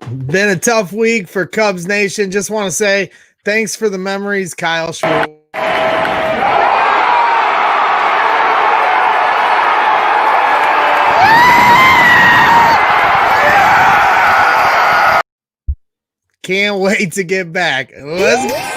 Been a tough week for Cubs Nation. Just want to say thanks for the memories, Kyle Schwartz. Can't wait to get back. Let's go.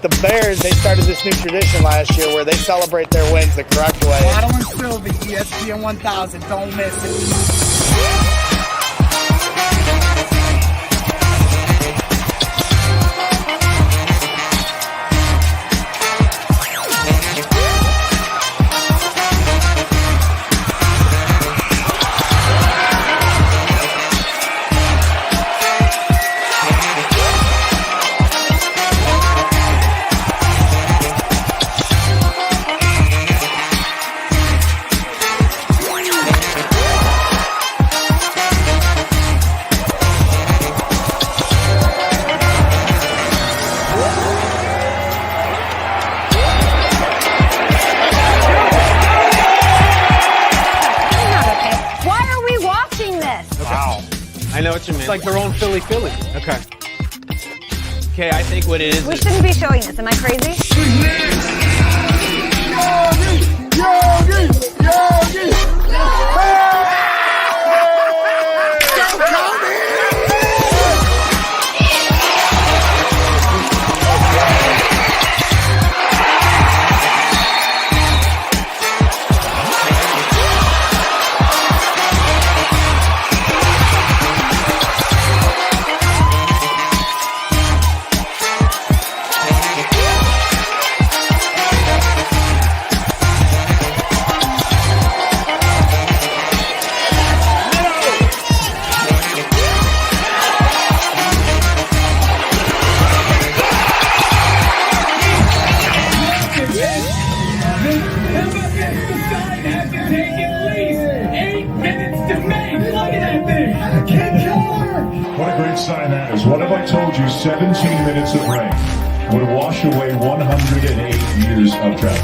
The Bears, they started this new tradition last year where they celebrate their wins the correct way. Bottom and Sylvie, ESPN 1000, don't miss it. I know what you mean. It's like their own Philly. Okay. Okay, I think what it is. We shouldn't be showing this. Am I crazy? What a great sign that is. What have I told you? 17 minutes of rain would wash away 108 years of drought.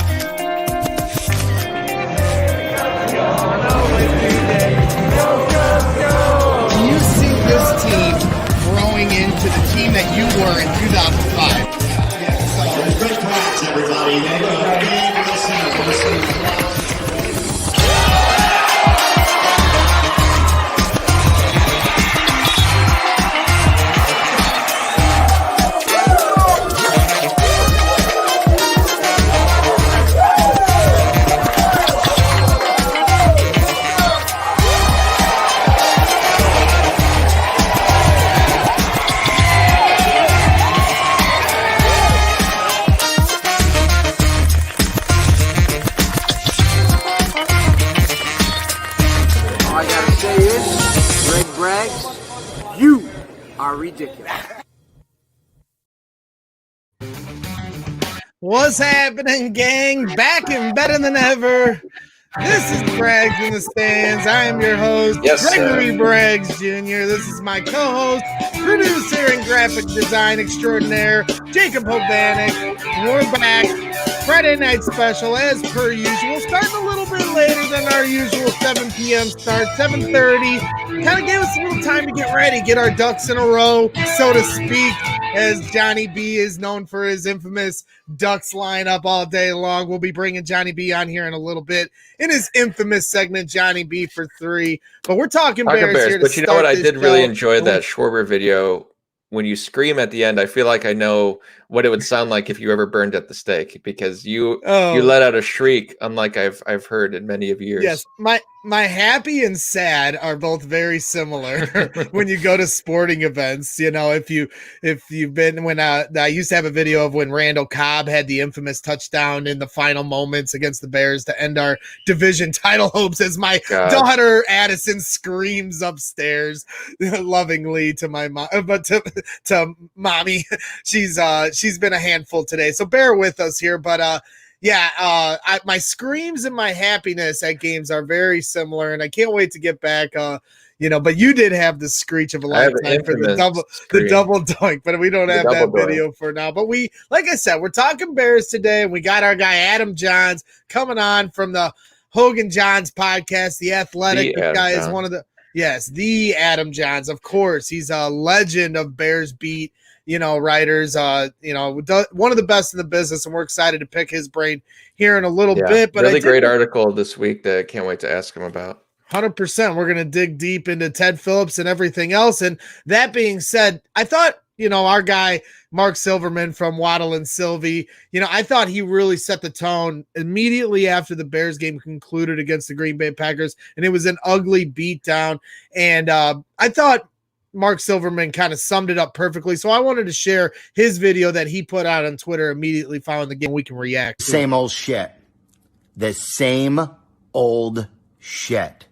Do you see this team growing into the team that you were in 2005? Great practice, everybody. You are ridiculous. What's happening, gang? Back and better than ever. This is Braggs in the Stands. I am your host, Gregory Braggs Jr. This is my co-host, producer, and graphic design extraordinaire, Jacob Hovanek. We're back. Friday night special, as per usual. Starting a little bit later than our usual 7 p.m. start, 7:30. Kind of gave us a little time to get ready, get our ducks in a row, so to speak, as Johnny B is known for his infamous Ducks lineup all day long. We'll be bringing Johnny B on here in a little bit in his infamous segment, Johnny B for 3. But we're talking Bears here. But you know what? I did really enjoy that Schwarber video when you scream at the end, I feel like I know what it would sound like if you ever burned at the stake, because you let out a shriek unlike I've heard in many of years. Yes, my happy and sad are both very similar when you go to sporting events. You know, if you've been, when I used to have a video of when Randall Cobb had the infamous touchdown in the final moments against the Bears to end our division title hopes, as my daughter Addison screams upstairs lovingly to my mom, but to mommy. She's been a handful today, so bear with us here, but my screams and my happiness at games are very similar, and I can't wait to get back. But you did have the screech of a lifetime for the double doink, but we don't have that video for now. But like I said, we're talking Bears today, and we got our guy Adam Jahns coming on from the Hogan Jahns podcast, The Athletic. This guy is one of the Adam Jahns, of course. He's a legend of Bears beat writers, one of the best in the business, and we're excited to pick his brain here in a little bit. But really great article this week that I can't wait to ask him about. 100%. We're going to dig deep into Ted Phillips and everything else. And that being said, I thought, our guy, Mark Silverman from Waddle and Sylvie, I thought he really set the tone immediately after the Bears game concluded against the Green Bay Packers. And it was an ugly beatdown. And I thought Mark Silverman kind of summed it up perfectly. So I wanted to share his video that he put out on Twitter immediately following the game. We can react. Same old shit. The same old shit.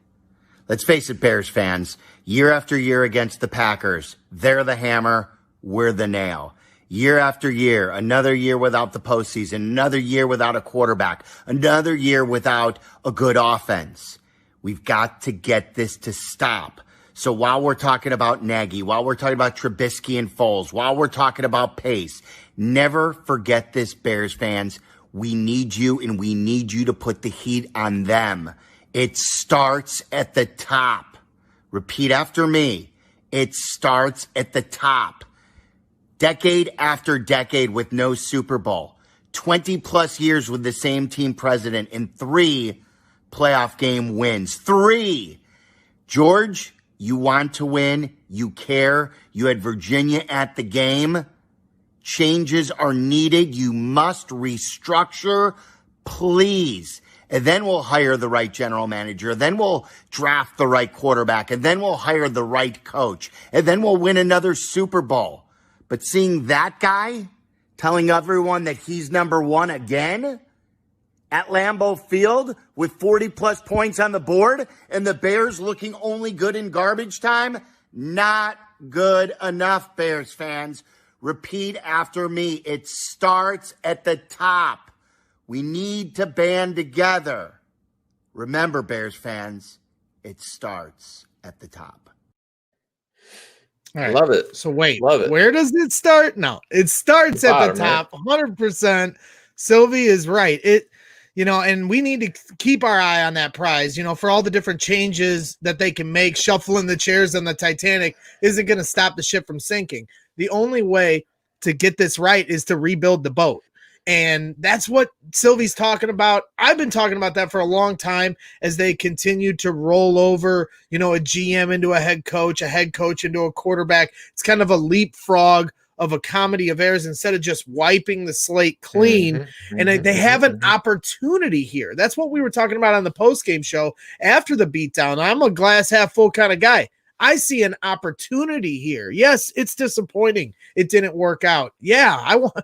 Let's face it, Bears fans. Year after year against the Packers, they're the hammer, we're the nail. Year after year, another year without the postseason, another year without a quarterback, another year without a good offense. We've got to get this to stop. So while we're talking about Nagy, while we're talking about Trubisky and Foles, while we're talking about Pace, never forget this, Bears fans. We need you, and we need you to put the heat on them. It starts at the top. Repeat after me. It starts at the top. Decade after decade with no Super Bowl. 20 plus years with the same team president and 3 playoff game wins. 3. George, you want to win. You care. You had Virginia at the game. Changes are needed. You must restructure, please. And then we'll hire the right general manager. Then we'll draft the right quarterback. And then we'll hire the right coach. And then we'll win another Super Bowl. But seeing that guy telling everyone that he's number one again at Lambeau Field with 40 plus points on the board and the Bears looking only good in garbage time, not good enough, Bears fans. Repeat after me. It starts at the top. We need to band together. Remember, Bears fans, it starts at the top. All right. Love it. So wait, Love it. Where does it start? No, it starts at the top. 100%. Sylvie is right. And we need to keep our eye on that prize, for all the different changes that they can make. Shuffling the chairs on the Titanic isn't going to stop the ship from sinking. The only way to get this right is to rebuild the boat. And that's what Sylvie's talking about. I've been talking about that for a long time as they continue to roll over, a GM into a head coach into a quarterback. It's kind of a leapfrog of a comedy of errors instead of just wiping the slate clean. And they have an opportunity here. That's what we were talking about on the post-game show after the beatdown. I'm a glass half full kind of guy. I see an opportunity here. Yes, it's disappointing. It didn't work out. Yeah, I want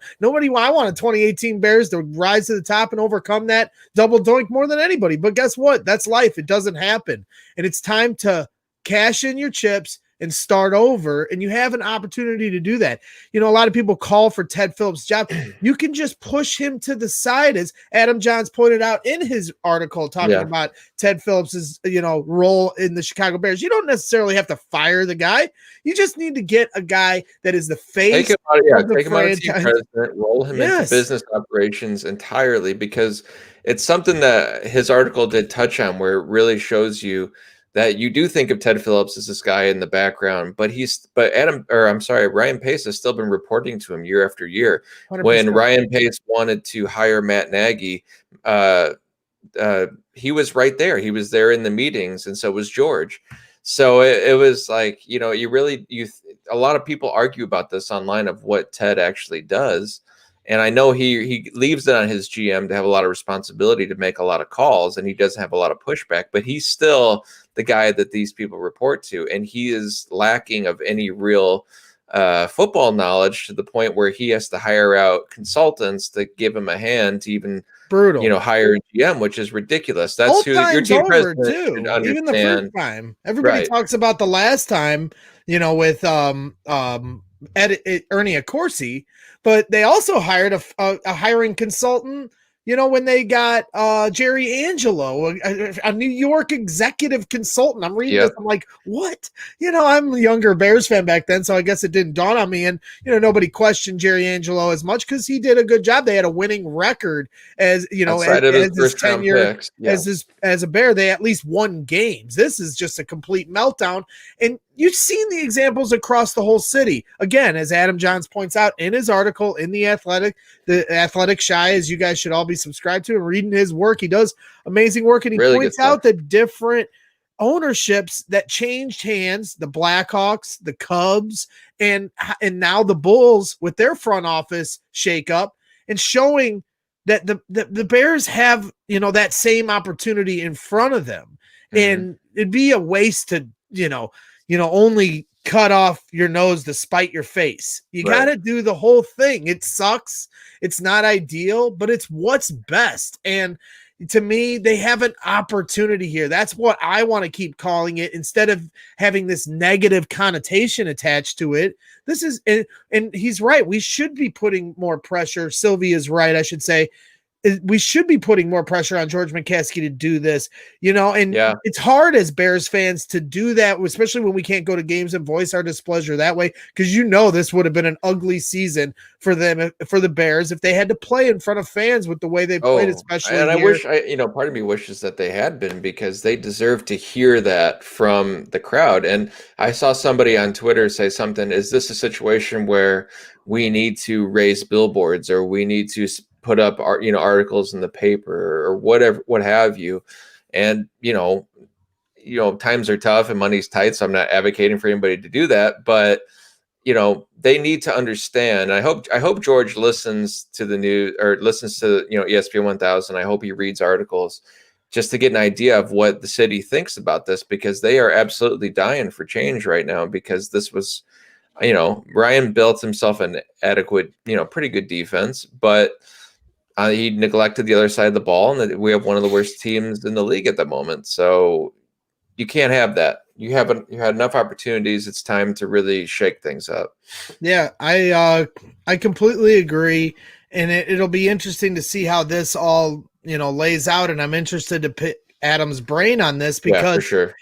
2018 Bears to rise to the top and overcome that double doink more than anybody. But guess what? That's life. It doesn't happen. And it's time to cash in your chips and start over, and you have an opportunity to do that. A lot of people call for Ted Phillips' job. You can just push him to the side, as Adam Jahns pointed out in his article talking about Ted Phillips' role in the Chicago Bears. You don't necessarily have to fire the guy. You just need to get a guy that is the face take him out of team president, roll him into business operations entirely, because it's something that his article did touch on, where it really shows you that you do think of Ted Phillips as this guy in the background, but Ryan Pace has still been reporting to him year after year. 100%. When Ryan Pace wanted to hire Matt Nagy, he was right there. He was there in the meetings, and so was George. So it was like, a lot of people argue about this online of what Ted actually does. And I know he leaves it on his GM to have a lot of responsibility to make a lot of calls, and he doesn't have a lot of pushback, but he's still the guy that these people report to. And he is lacking of any real football knowledge to the point where he has to hire out consultants to give him a hand to even hire a GM, which is ridiculous. That's both who your team president should understand. Even the first time, everybody talks about the last time, with Ernie Accorsi, but they also hired a hiring consultant. When they got Jerry Angelo, a New York executive consultant. I'm reading this. I'm like, what? I'm a younger Bears fan back then, so I guess it didn't dawn on me. And, nobody questioned Jerry Angelo as much because he did a good job. They had a winning record as his tenure as a Bear. They at least won games. This is just a complete meltdown. And you've seen the examples across the whole city. Again, as Adam Jahns points out in his article in The Athletic Shy, as you guys should all be subscribed to and reading his work. He does amazing work, and he really points out the different ownerships that changed hands, the Blackhawks, the Cubs, and now the Bulls with their front office shakeup, and showing that the Bears have, that same opportunity in front of them. Mm-hmm. And it'd be a waste to, only cut off your nose to spite your face. You got to do the whole thing. It sucks. It's not ideal, but it's what's best. And to me, they have an opportunity here. That's what I want to keep calling it, instead of having this negative connotation attached to it. This is, and he's right. We should be putting more pressure. Sylvia's right, I should say. We should be putting more pressure on George McCaskey to do this, and it's hard as Bears fans to do that, especially when we can't go to games and voice our displeasure that way. Because this would have been an ugly season for them, for the Bears, if they had to play in front of fans with the way they played, especially. And I wish, part of me wishes that they had been, because they deserve to hear that from the crowd. And I saw somebody on Twitter say something, is this a situation where we need to raise billboards, or we need to put up articles in the paper, or whatever, what have you? And times are tough and money's tight, so I'm not advocating for anybody to do that, but they need to understand. I hope George listens to the news, or listens to ESPN 1000. I hope he reads articles just to get an idea of what the city thinks about this, because they are absolutely dying for change right now. Because this was, Ryan built himself an adequate, pretty good defense, but he neglected the other side of the ball, and we have one of the worst teams in the league at the moment. So you can't have that. You had enough opportunities. It's time to really shake things up. Yeah, I completely agree, and it'll be interesting to see how this all lays out. And I'm interested to pick Adam's brain on this, because for sure.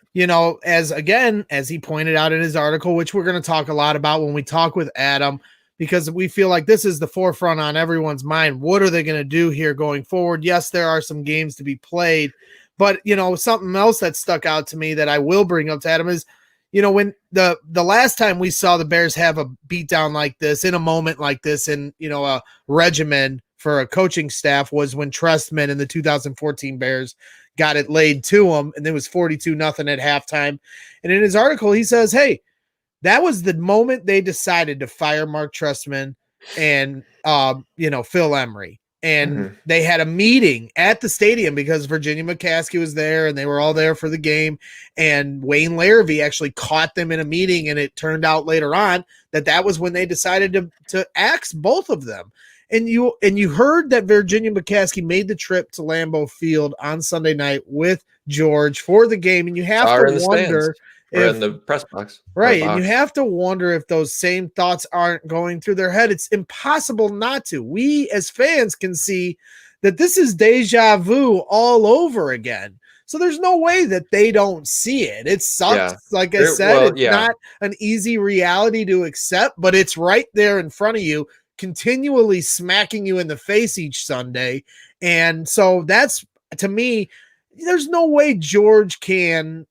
as he pointed out in his article, which we're going to talk a lot about when we talk with Adam, because we feel like this is the forefront on everyone's mind. What are they going to do here going forward? Yes, there are some games to be played, but something else that stuck out to me that I will bring up to Adam is, when the last time we saw the Bears have a beatdown like this, in a moment like this, in a regimen for a coaching staff, was when Trestman and the 2014 Bears got it laid to them, and it was 42-0 at halftime. And in his article, he says, hey, that was the moment they decided to fire Mark Trestman and, Phil Emery. And they had a meeting at the stadium because Virginia McCaskey was there, and they were all there for the game. And Wayne Larrivee actually caught them in a meeting, and it turned out later on that was when they decided to axe both of them. And you heard that Virginia McCaskey made the trip to Lambeau Field on Sunday night with George for the game, and you have to wonder. In the press box. Right. And you have to wonder if those same thoughts aren't going through their head. It's impossible not to. We as fans can see that this is deja vu all over again. So there's no way that they don't see it. It sucks. Yeah. Like I said, it's not an easy reality to accept, but it's right there in front of you, continually smacking you in the face each Sunday. And so that's, to me, there's no way George can,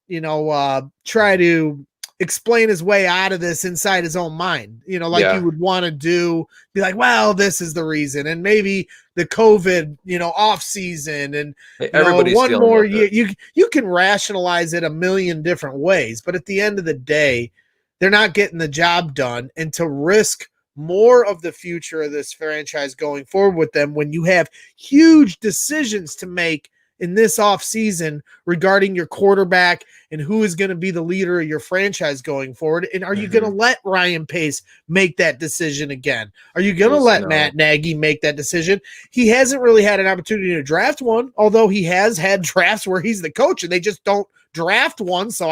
try to explain his way out of this inside his own mind, you would want to do, be like, well, this is the reason. And maybe the COVID, off season, and everybody's one more year, you can rationalize it a million different ways. But at the end of the day, they're not getting the job done, and to risk more of the future of this franchise going forward with them when you have huge decisions to make in this offseason regarding your quarterback and who is going to be the leader of your franchise going forward. And are you going to let Ryan Pace make that decision again? Are you going to let Matt Nagy make that decision? He hasn't really had an opportunity to draft one, although he has had drafts where he's the coach and they just don't draft one. So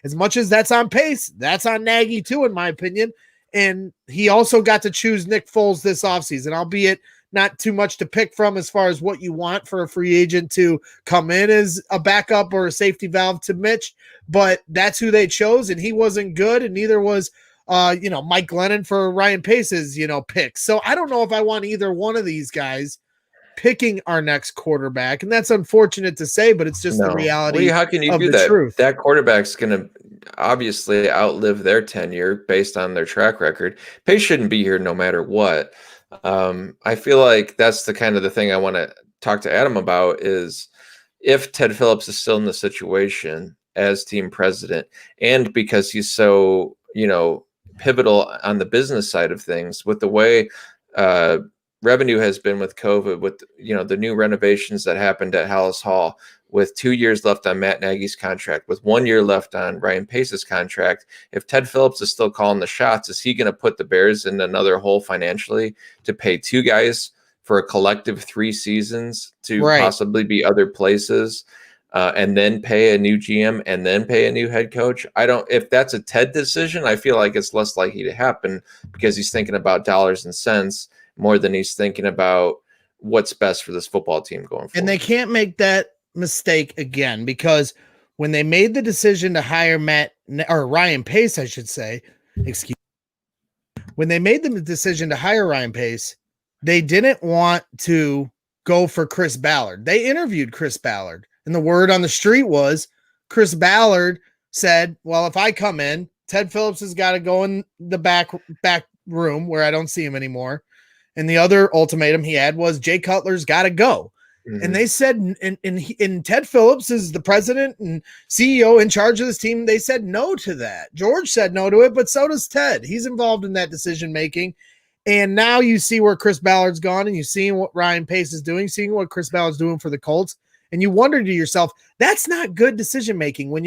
as much as that's on Pace, that's on Nagy too, in my opinion. And he also got to choose Nick Foles this offseason, albeit not too much to pick from as far as what you want for a free agent to come in as a backup or a safety valve to Mitch, but that's who they chose, and he wasn't good, and neither was Mike Glennon for Ryan Pace's pick. So I don't know if I want either one of these guys picking our next quarterback, and that's unfortunate to say, but it's just the reality. How can you do that? Truth. That quarterback's going to obviously outlive their tenure based on their track record. Pace shouldn't be here no matter what. I feel like that's the kind of the thing I want to talk to Adam about is if Ted Phillips is still in the situation as team president, and because he's so, pivotal on the business side of things with the way revenue has been with COVID, with, the new renovations that happened at Hallis Hall, with 2 years left on Matt Nagy's contract, with 1 year left on Ryan Pace's contract. If Ted Phillips is still calling the shots, is he going to put the Bears in another hole financially to pay two guys for a collective 3 seasons to possibly be other places, and then pay a new GM and then pay a new head coach? If that's a Ted decision, I feel like it's less likely to happen because he's thinking about dollars and cents more than he's thinking about what's best for this football team going forward. And they can't make that mistake again, because when they made the decision to hire Ryan Pace, I should say, when they made the decision to hire Ryan Pace, they didn't want to go for Chris Ballard. They interviewed Chris Ballard, and the word on the street was Chris Ballard said, well, if I come in, Ted Phillips has got to go in the back room where I don't see him anymore. And the other ultimatum he had was Jay Cutler's got to go. And they said, and Ted Phillips is the president and CEO in charge of this team. They said no to that. George said no to it, but so does Ted. He's involved in that decision making. And now you see where Chris Ballard's gone, and you're seeing what Ryan Pace is doing, seeing what Chris Ballard's doing for the Colts. And you wonder to yourself, that's not good decision making when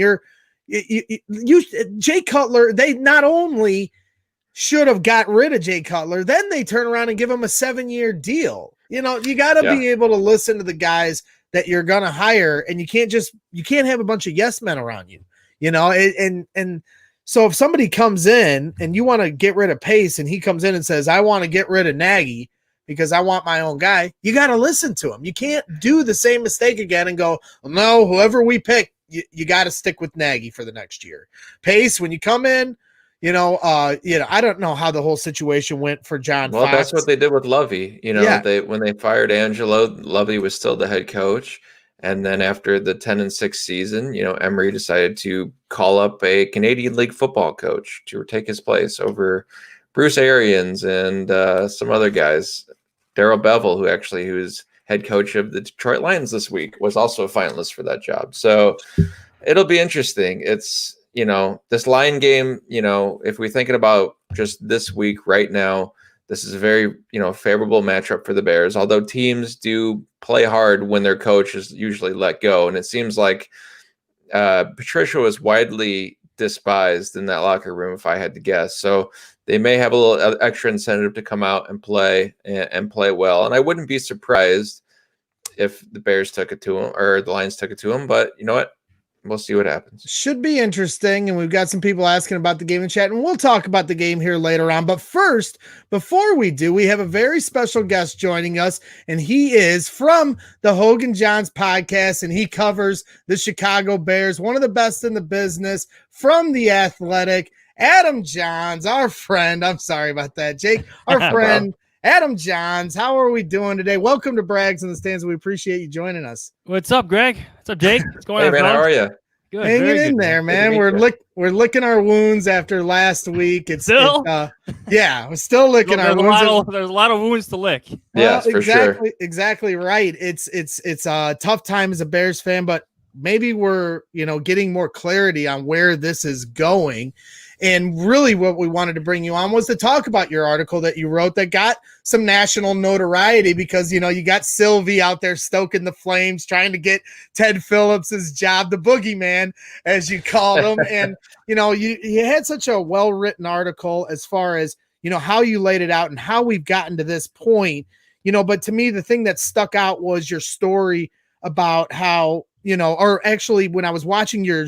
Jay Cutler. They not only should have got rid of Jay Cutler, then they turn around and give him a 7-year deal. You got to be able to listen to the guys that you're going to hire, and you can't have a bunch of yes men around you, and so if somebody comes in and you want to get rid of Pace and he comes in and says, I want to get rid of Nagy because I want my own guy, you got to listen to him. You can't do the same mistake again and go, no, whoever we pick, you got to stick with Nagy for the next year. Pace, when you come in, I don't know how the whole situation went for John Fox. That's what they did with Lovey. When they fired Angelo, Lovey was still the head coach. And then after the 10-6 season, Emery decided to call up a Canadian League football coach to take his place over Bruce Arians and some other guys. Darrell Bevel, who's head coach of the Detroit Lions this week, was also a finalist for that job. So it'll be interesting. It's, this line game, if we're thinking about just this week right now, this is a very, favorable matchup for the Bears, although teams do play hard when their coach is usually let go. And it seems like Patricia was widely despised in that locker room, if I had to guess. So they may have a little extra incentive to come out and play well. And I wouldn't be surprised if the Bears took it to him or the Lions took it to him. But you know what? We'll see what happens. Should be interesting. And we've got some people asking about the game in chat, and we'll talk about the game here later on. But first, before we do, we have a very special guest joining us, and he is from the Hogan Johns podcast, and he covers the Chicago Bears, one of the best in the business from The Athletic. Adam Jahns, our friend. I'm sorry about that, Jake. Our friend, Adam Jahns. How are we doing today? Welcome to Brags in the Stands. We appreciate you joining us. What's up, Greg? What's up, Jake? What's going on, man? How are you? Good. Hanging in there, man. We're licking our wounds after last week. We're still licking our wounds. There's a lot of wounds to lick. Yes, for sure. Exactly right. It's a tough time as a Bears fan, but maybe we're getting more clarity on where this is going. And really what we wanted to bring you on was to talk about your article that you wrote that got some national notoriety because, you know, you got Sylvie out there stoking the flames, trying to get Ted Phillips's job, the boogeyman, as you called him. And, you know, you had such a well-written article as far as, you know, how you laid it out and how we've gotten to this point, you know, but to me, the thing that stuck out was your story about how, you know, or actually when I was watching your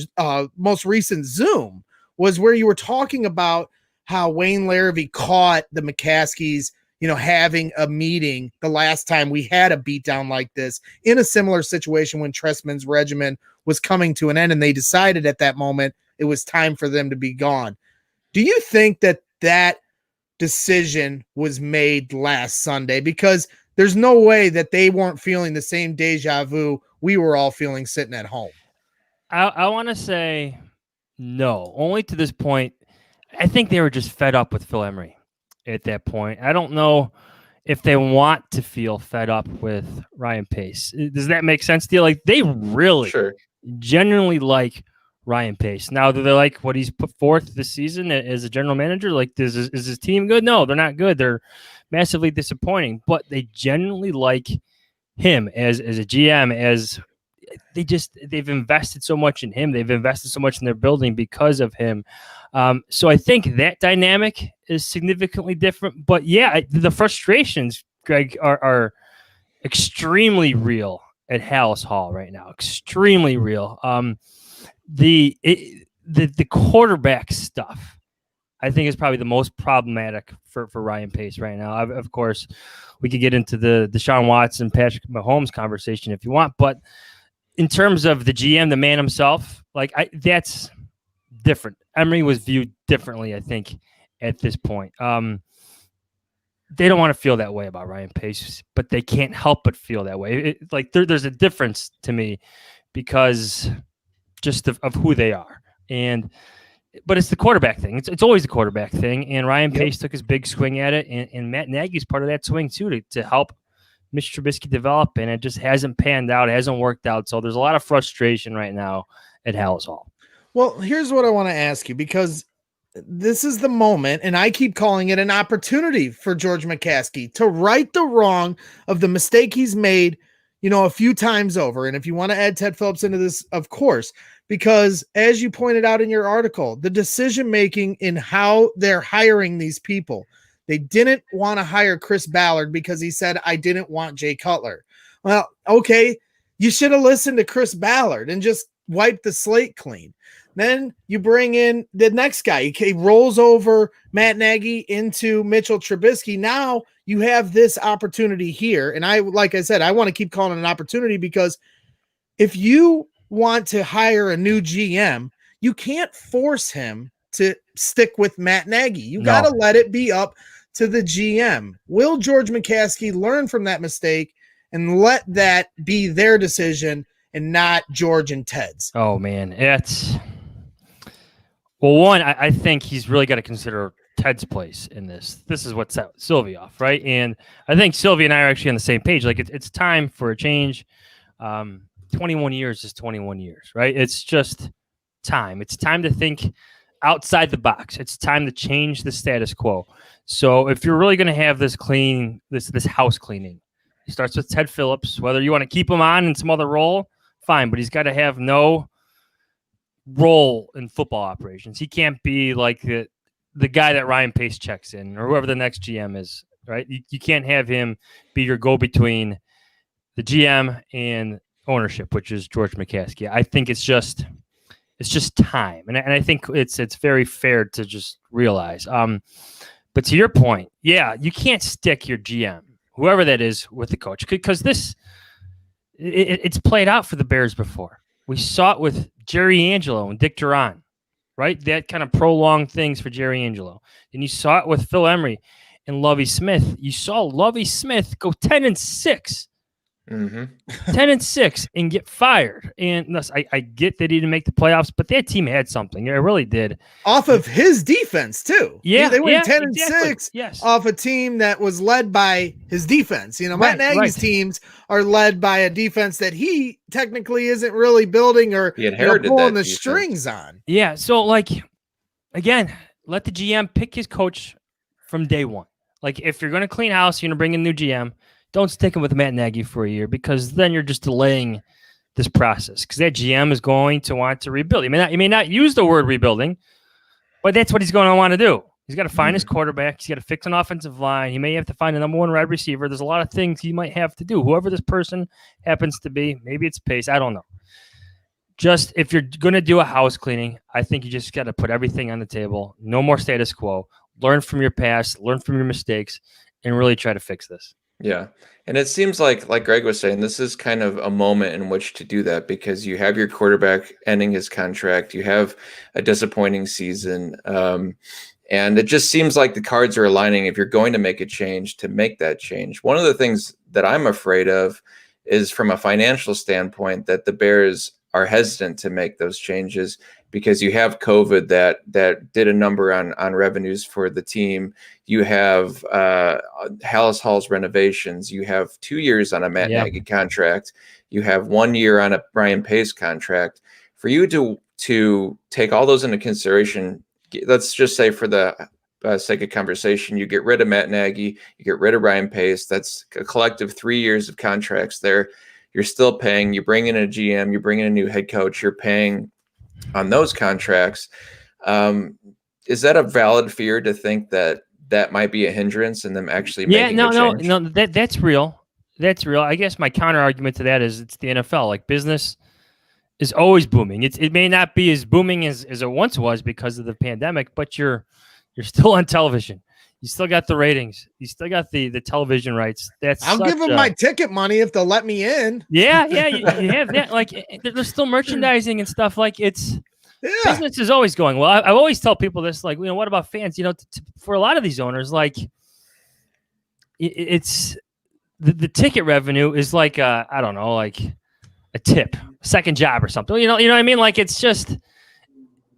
most recent Zoom was where you were talking about how Wayne Larrivee caught the McCaskies, you know, having a meeting the last time we had a beatdown like this in a similar situation when Trestman's regimen was coming to an end and they decided at that moment it was time for them to be gone. Do you think that that decision was made last Sunday? Because there's no way that they weren't feeling the same deja vu we were all feeling sitting at home. I want to say no, only to this point. I think they were just fed up with Phil Emery at that point. I don't know if they want to feel fed up with Ryan Pace. Does that make sense to you? Like, they really genuinely like Ryan Pace. Now, do they like what he's put forth this season as a general manager? Like, is his team good? No, they're not good. They're massively disappointing, but they genuinely like him as a GM, as they've invested so much in him. They've invested so much in their building because of him. So I think that dynamic is significantly different. But yeah, the frustrations, Greg, are extremely real at Hallis Hall right now. Extremely real. The quarterback stuff, I think, is probably the most problematic for Ryan Pace right now. Of course, we could get into the Deshaun Watson, Patrick Mahomes conversation if you want, but in terms of the GM, the man himself, like that's different. Emery was viewed differently, I think, at this point. They don't want to feel that way about Ryan Pace, but they can't help but feel that way. There's a difference to me because just of who they are. But it's the quarterback thing. It's always the quarterback thing. And Ryan Pace took his big swing at it, and Matt Nagy's part of that swing too, to help Mitch Trubisky develop, and it just hasn't panned out. It hasn't worked out. So there's a lot of frustration right now at Hallis Hall. Well, here's what I want to ask you, because this is the moment, and I keep calling it an opportunity for George McCaskey to right the wrong of the mistake he's made, you know, a few times over. And if you want to add Ted Phillips into this, of course, because as you pointed out in your article, the decision-making in how they're hiring these people, they didn't want to hire Chris Ballard because he said, I didn't want Jay Cutler. Well, okay, you should have listened to Chris Ballard and just wiped the slate clean. Then you bring in the next guy. He rolls over Matt Nagy into Mitchell Trubisky. Now you have this opportunity here. And like I said, I want to keep calling it an opportunity because if you want to hire a new GM, you can't force him to stick with Matt Nagy. You got to let it be up to the GM. Will George McCaskey learn from that mistake and let that be their decision and not George and Ted's? Oh, man. Well, one, I think he's really got to consider Ted's place in this. This is what set Sylvie off, right? And I think Sylvie and I are actually on the same page. Like, it's time for a change. 21 years is 21 years, right? It's just time. It's time to think outside the box. It's time to change the status quo. So if you're really going to have this house cleaning, it starts with Ted Phillips. Whether you want to keep him on in some other role, fine, but he's got to have no role in football operations. He can't be like the guy that Ryan Pace checks in or whoever the next GM is, right? You can't have him be your go-between the GM and ownership, which is George McCaskey. I think it's just time. And I think it's very fair to just realize. But to your point, yeah, you can't stick your GM, whoever that is, with the coach, because it's played out for the Bears before. We saw it with Jerry Angelo and Dick Duran, right? That kind of prolonged things for Jerry Angelo. And you saw it with Phil Emery and Lovie Smith. You saw Lovie Smith go 10-6. 10-6 and get fired. And thus, I get that he didn't make the playoffs, but that team had something. It really did. Off of his defense, too. Yeah. They went 10-6 exactly. off a team that was led by his defense. You know, Matt Nagy's teams are led by a defense that he technically isn't really building or he inherited pulling the defense. strings on. Yeah. So, like, again, let the GM pick his coach from day one. Like, if you're going to clean house, you're going to bring in a new GM, don't stick him with Matt Nagy for a year, because then you're just delaying this process, because that GM is going to want to rebuild. He may not use the word rebuilding, but that's what he's going to want to do. He's got to find his quarterback. He's got to fix an offensive line. He may have to find a number one wide receiver. There's a lot of things he might have to do. Whoever this person happens to be, maybe it's Pace. I don't know. Just, if you're going to do a house cleaning, I think you just got to put everything on the table. No more status quo. Learn from your past, learn from your mistakes, and really try to fix this. Yeah. And it seems like Greg was saying, this is kind of a moment in which to do that, because you have your quarterback ending his contract. You have a disappointing season. And it just seems like the cards are aligning, if you're going to make a change, to make that change. One of the things that I'm afraid of is, from a financial standpoint, that the Bears are hesitant to make those changes, because you have COVID that did a number on revenues for the team. You have Hallis Hall's renovations. You have 2 years on a Matt Nagy contract. You have 1 year on a Brian Pace contract. For you to take all those into consideration, let's just say, for the sake of conversation, you get rid of Matt Nagy, you get rid of Brian Pace. That's a collective 3 years of contracts there. You're still paying. You bring in a GM, you bring in a new head coach, you're paying on those contracts. Is that a valid fear to think that might be a hindrance in them actually making a change? No, that's real. That's real. I guess my counter argument to that is, it's the NFL. Like, business is always booming. It may not be as booming as it once was because of the pandemic, but you're still on television. You still got the ratings. You still got the television rights. I'll give them my ticket money if they'll let me in. Yeah, you have that. Like, there's still merchandising and stuff. Like, business is always going well. I always tell people this. Like, what about fans? For a lot of these owners, like, it's the ticket revenue is like I don't know, like a tip, a second job or something. You know what I mean? Like, it's just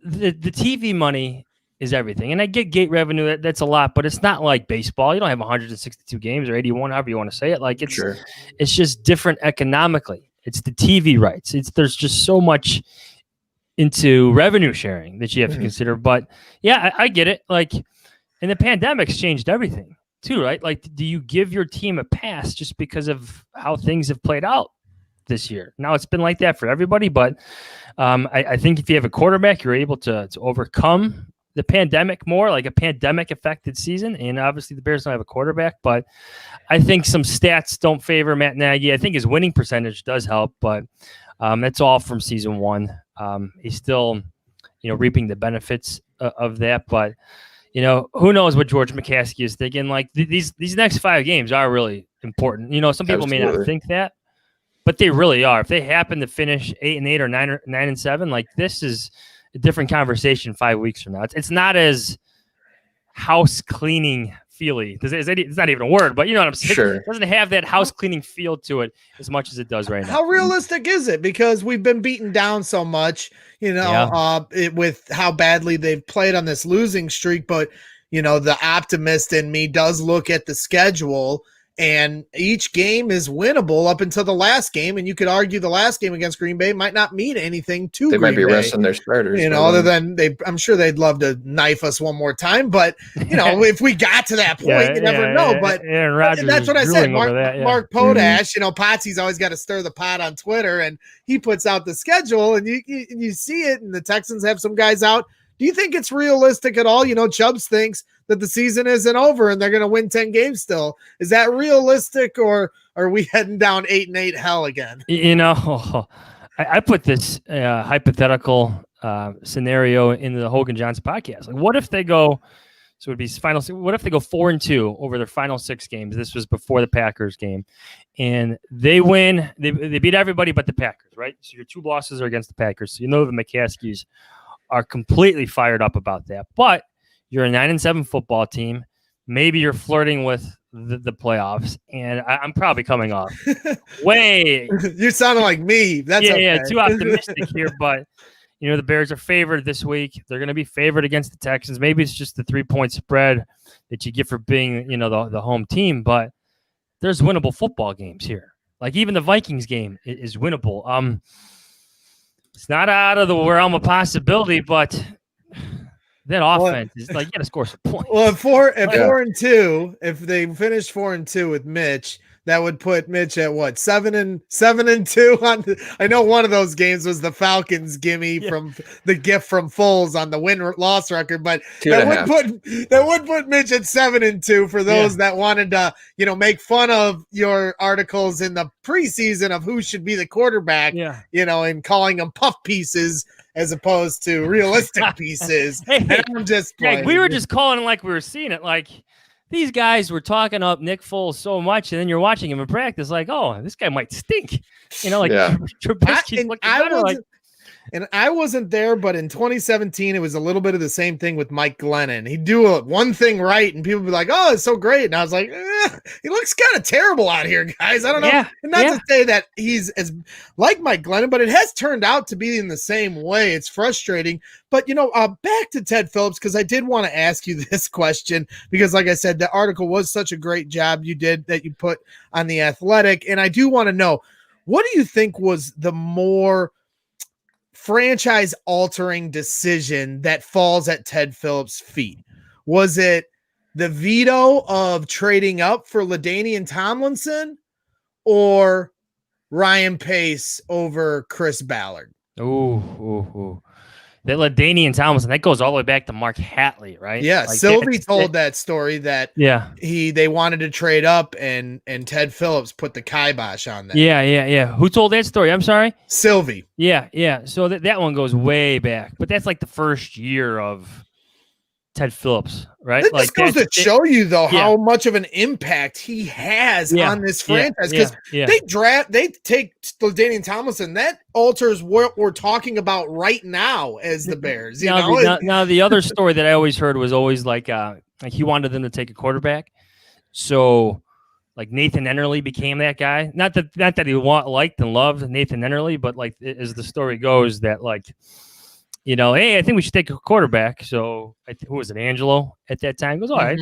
the TV money is everything. And I get gate revenue. That's a lot, but it's not like baseball. You don't have 162 games or 81, however you want to say it. Like, it's just different economically. It's the TV rights. There's just so much into revenue sharing that you have to consider. But yeah, I get it. Like, and the pandemic's changed everything too, right? Like, do you give your team a pass just because of how things have played out this year? Now, it's been like that for everybody, but I think if you have a quarterback, you're able to overcome the pandemic more, like a pandemic affected season. And obviously the Bears don't have a quarterback, but I think some stats don't favor Matt Nagy. I think his winning percentage does help, but that's all from season one. He's still, reaping the benefits of that, but who knows what George McCaskey is thinking. Like, these next 5 games are really important. Some people may not think that, but they really are. If they happen to finish 8-8 or 9-7, like, this is a different conversation 5 weeks from now. It's not as house cleaning feely. It's not even a word, but you know what I'm saying? Sure. It doesn't have that house cleaning feel to it as much as it does right now. How realistic is it? Because we've been beaten down so much, with how badly they've played on this losing streak. But, the optimist in me does look at the schedule, and each game is winnable up until the last game. And you could argue the last game against Green Bay might not mean anything to They Green might be Bay. resting their starters. Other than I'm sure they'd love to knife us one more time. But, if we got to that point, you never know. But that's what I said. Mark Potash, Potsy's always got to stir the pot on Twitter, and he puts out the schedule, and you see it, and the Texans have some guys out. Do you think it's realistic at all? Chubbs thinks that the season isn't over and they're going to win 10 games still. Is that realistic, or are we heading down 8-8 hell again? I put this hypothetical scenario in the Hogan Jahns podcast. Like, what if they go? So it'd be final. What if they go 4-2 over their final 6 games? This was before the Packers game, and they win. They beat everybody but the Packers, right? So your 2 losses are against the Packers. So the McCaskies are completely fired up about that. But you're a 9-7 football team. Maybe you're flirting with the playoffs, and I'm probably coming off way. You're sounding like me. That's okay. Too optimistic here. But the Bears are favored this week. They're going to be favored against the Texans. Maybe it's just the 3-point spread that you get for being the home team. But there's winnable football games here. Like, even the Vikings game is winnable. It's not out of the realm of possibility, but That offense is like, you got to score some points. Well, at 4-2, if they finished 4-2 with Mitch, that would put Mitch at what, 7-2 I know one of those games was the Falcons gimme from the gift from Foles on the win-loss record, but that would put Mitch at 7-2 for those that wanted to, make fun of your articles in the preseason of who should be the quarterback, and calling them puff pieces as opposed to realistic pieces. I'm just playing. We were just calling it like we were seeing it. Like, these guys were talking up Nick Foles so much, and then you're watching him in practice, like, oh, this guy might stink. Trubisky's looking better. I wasn't there, but in 2017, it was a little bit of the same thing with Mike Glennon. He'd do one thing right, and people would be like, oh, it's so great. And I was like, he looks kind of terrible out here, guys. I don't know. And not to say that he's as like Mike Glennon, but it has turned out to be in the same way. It's frustrating. But, back to Ted Phillips, because I did want to ask you this question, because like I said, the article was such a great job you did that you put on The Athletic. And I do want to know, what do you think was the more franchise altering decision that falls at Ted Phillips' feet? Was it the veto of trading up for LaDainian Tomlinson or Ryan Pace over Chris Ballard? Ooh. That LaDainian Tomlinson, that goes all the way back to Mark Hatley, right? Yeah, like Sylvie told that story that they wanted to trade up and Ted Phillips put the kibosh on that. Yeah. Who told that story? I'm sorry? Sylvie. Yeah. So that one goes way back, but that's like the first year of Ted Phillips, right? This goes to show you, though, how much of an impact he has on this franchise. Because they take LaDainian Tomlinson. That alters what we're talking about right now as the Bears. Now, the other story that I always heard was always like he wanted them to take a quarterback. So, like, Nathan Ennerly became that guy. Not that he liked and loved Nathan Ennerly, but like as the story goes, that like, hey, I think we should take a quarterback. So who was it? Angelo at that time goes, all right,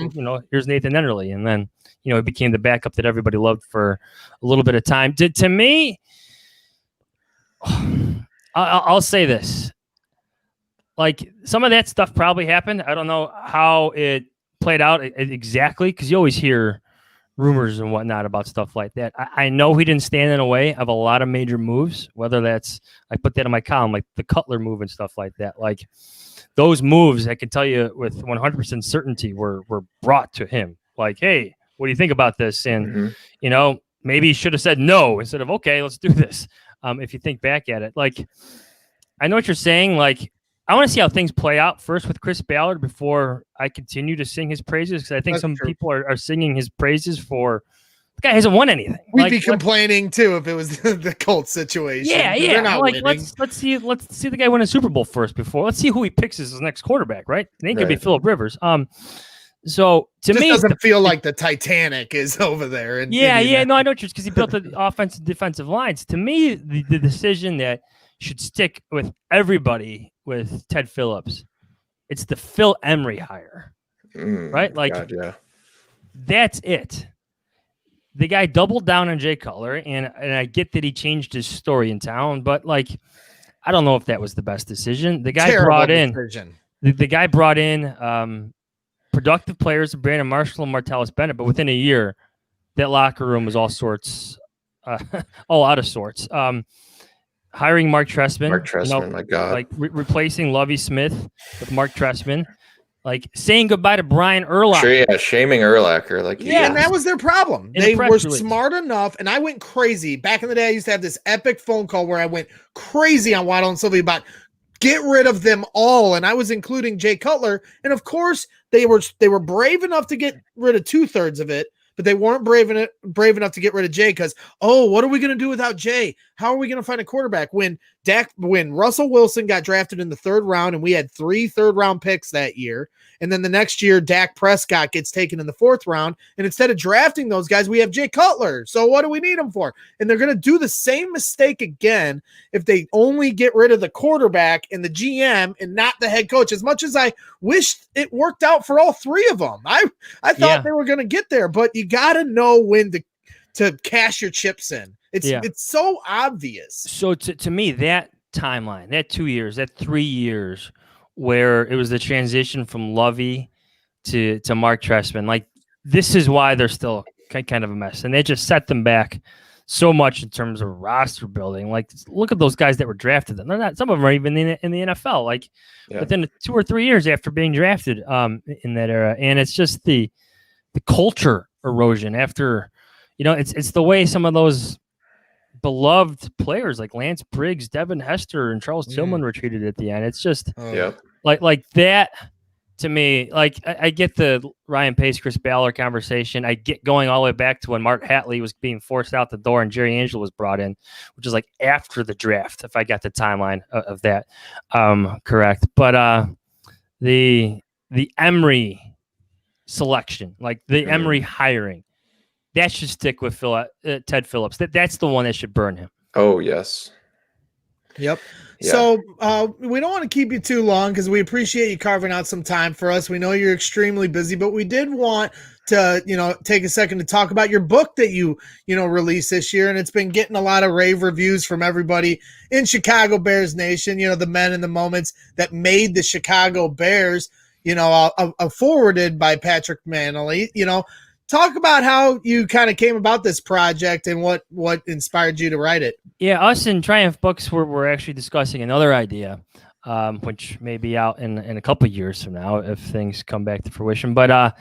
here's Nathan Ennerly. And then, he became the backup that everybody loved for a little bit of time. To me, I'll say this. Like, some of that stuff probably happened. I don't know how it played out exactly, because you always hear rumors and whatnot about stuff like that. I know he didn't stand in the way of a lot of major moves, whether that's, I put that in my column, like the Cutler move and stuff like that. Like, those moves, I can tell you with 100% certainty, were brought to him. Like, hey, what do you think about this? And, maybe he should have said no instead of, okay, let's do this. If you think back at it, like, I know what you're saying. Like, I want to see how things play out first with Chris Ballard before I continue to sing his praises, because I think some people are singing his praises for the guy hasn't won anything. We'd be complaining too if it was the Colts situation. Yeah. Like, let's see the guy win a Super Bowl first before. Let's see who he picks as his next quarterback, right? It ain't gonna be Phillip Rivers. So to me, it doesn't feel like the Titanic is over there. No, I know what you're, because he built the offensive defensive lines. To me, the decision that should stick with everybody with Ted Phillips, it's the Phil Emery hire, right? Like, that's it. The guy doubled down on Jay Cutler, and I get that he changed his story in town, but like, I don't know if that was the best decision. The guy brought in productive players, Brandon Marshall and Martellus Bennett, but within a year, that locker room was all out of sorts. Hiring Mark Trestman, my God, like replacing Lovie Smith with Mark Trestman, like saying goodbye to Brian Urlacher. Shaming Urlacher, and that was their problem. They were smart enough, and I went crazy back in the day. I used to have this epic phone call where I went crazy on Waddle and Sylvie about get rid of them all, and I was including Jay Cutler, and of course they were brave enough to get rid of 2/3 of it. But they weren't brave enough to get rid of Jay because, what are we going to do without Jay? How are we going to find a quarterback? When Russell Wilson got drafted in the 3rd round, and we had 3 third-round picks that year, and then the next year Dak Prescott gets taken in the 4th round, and instead of drafting those guys, we have Jay Cutler. So what do we need him for? And they're going to do the same mistake again if they only get rid of the quarterback and the GM and not the head coach. As much as I wish it worked out for all 3 of them, I thought they were going to get there, but you got to know when to cash your chips in. It's so obvious. So to me, that timeline, that 2 years, that 3 years where it was the transition from Lovey to Mark Trestman. Like, this is why they're still kind of a mess, and they just set them back so much in terms of roster building. Like, look at those guys that were drafted. They're not. Some of them are even in the NFL. Like, within 2 or 3 years after being drafted in that era, and it's just the culture erosion after. It's the way some of those beloved players like Lance Briggs, Devin Hester, and Charles Tillman were treated at the end. It's just like that to me. Like, I get the Ryan Pace, Chris Ballard conversation. I get going all the way back to when Mark Hatley was being forced out the door and Jerry Angelo was brought in, which is like after the draft, if I got the timeline of that correct. But the Emery selection, like the Emery hiring, that should stick with Ted Phillips. That's the one that should burn him. Oh, yes. Yep. Yeah. So we don't want to keep you too long because we appreciate you carving out some time for us. We know you're extremely busy, but we did want to, take a second to talk about your book that you released this year. And it's been getting a lot of rave reviews from everybody in Chicago Bears Nation, the men and the moments that made the Chicago Bears, forwarded by Patrick Manley. Talk about how you kind of came about this project and what inspired you to write it. Yeah, us and Triumph Books were actually discussing another idea, which may be out in a couple of years from now if things come back to fruition. But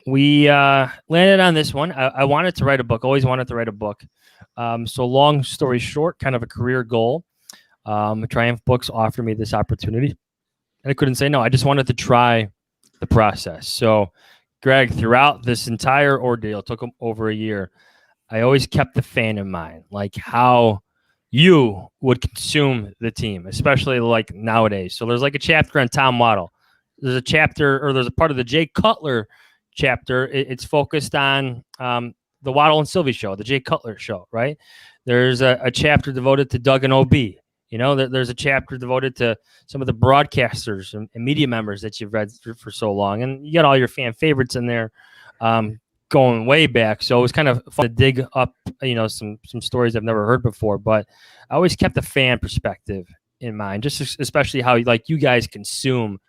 we landed on this one. I wanted to write a book, always wanted to write a book. So long story short, kind of a career goal. Triumph Books offered me this opportunity, and I couldn't say no. I just wanted to try the process. So, Greg, throughout this entire ordeal, it took over a year, I always kept the fan in mind, like how you would consume the team, especially like nowadays. So there's like a chapter on Tom Waddle. There's a chapter, or there's a part of the Jay Cutler chapter. It's focused on the Waddle and Sylvie show, the Jay Cutler show, right? There's a chapter devoted to Doug and OB. There's a chapter devoted to some of the broadcasters and media members that you've read for so long. And you got all your fan favorites in there going way back. So it was kind of fun to dig up, some stories I've never heard before. But I always kept the fan perspective in mind, just especially how you guys consume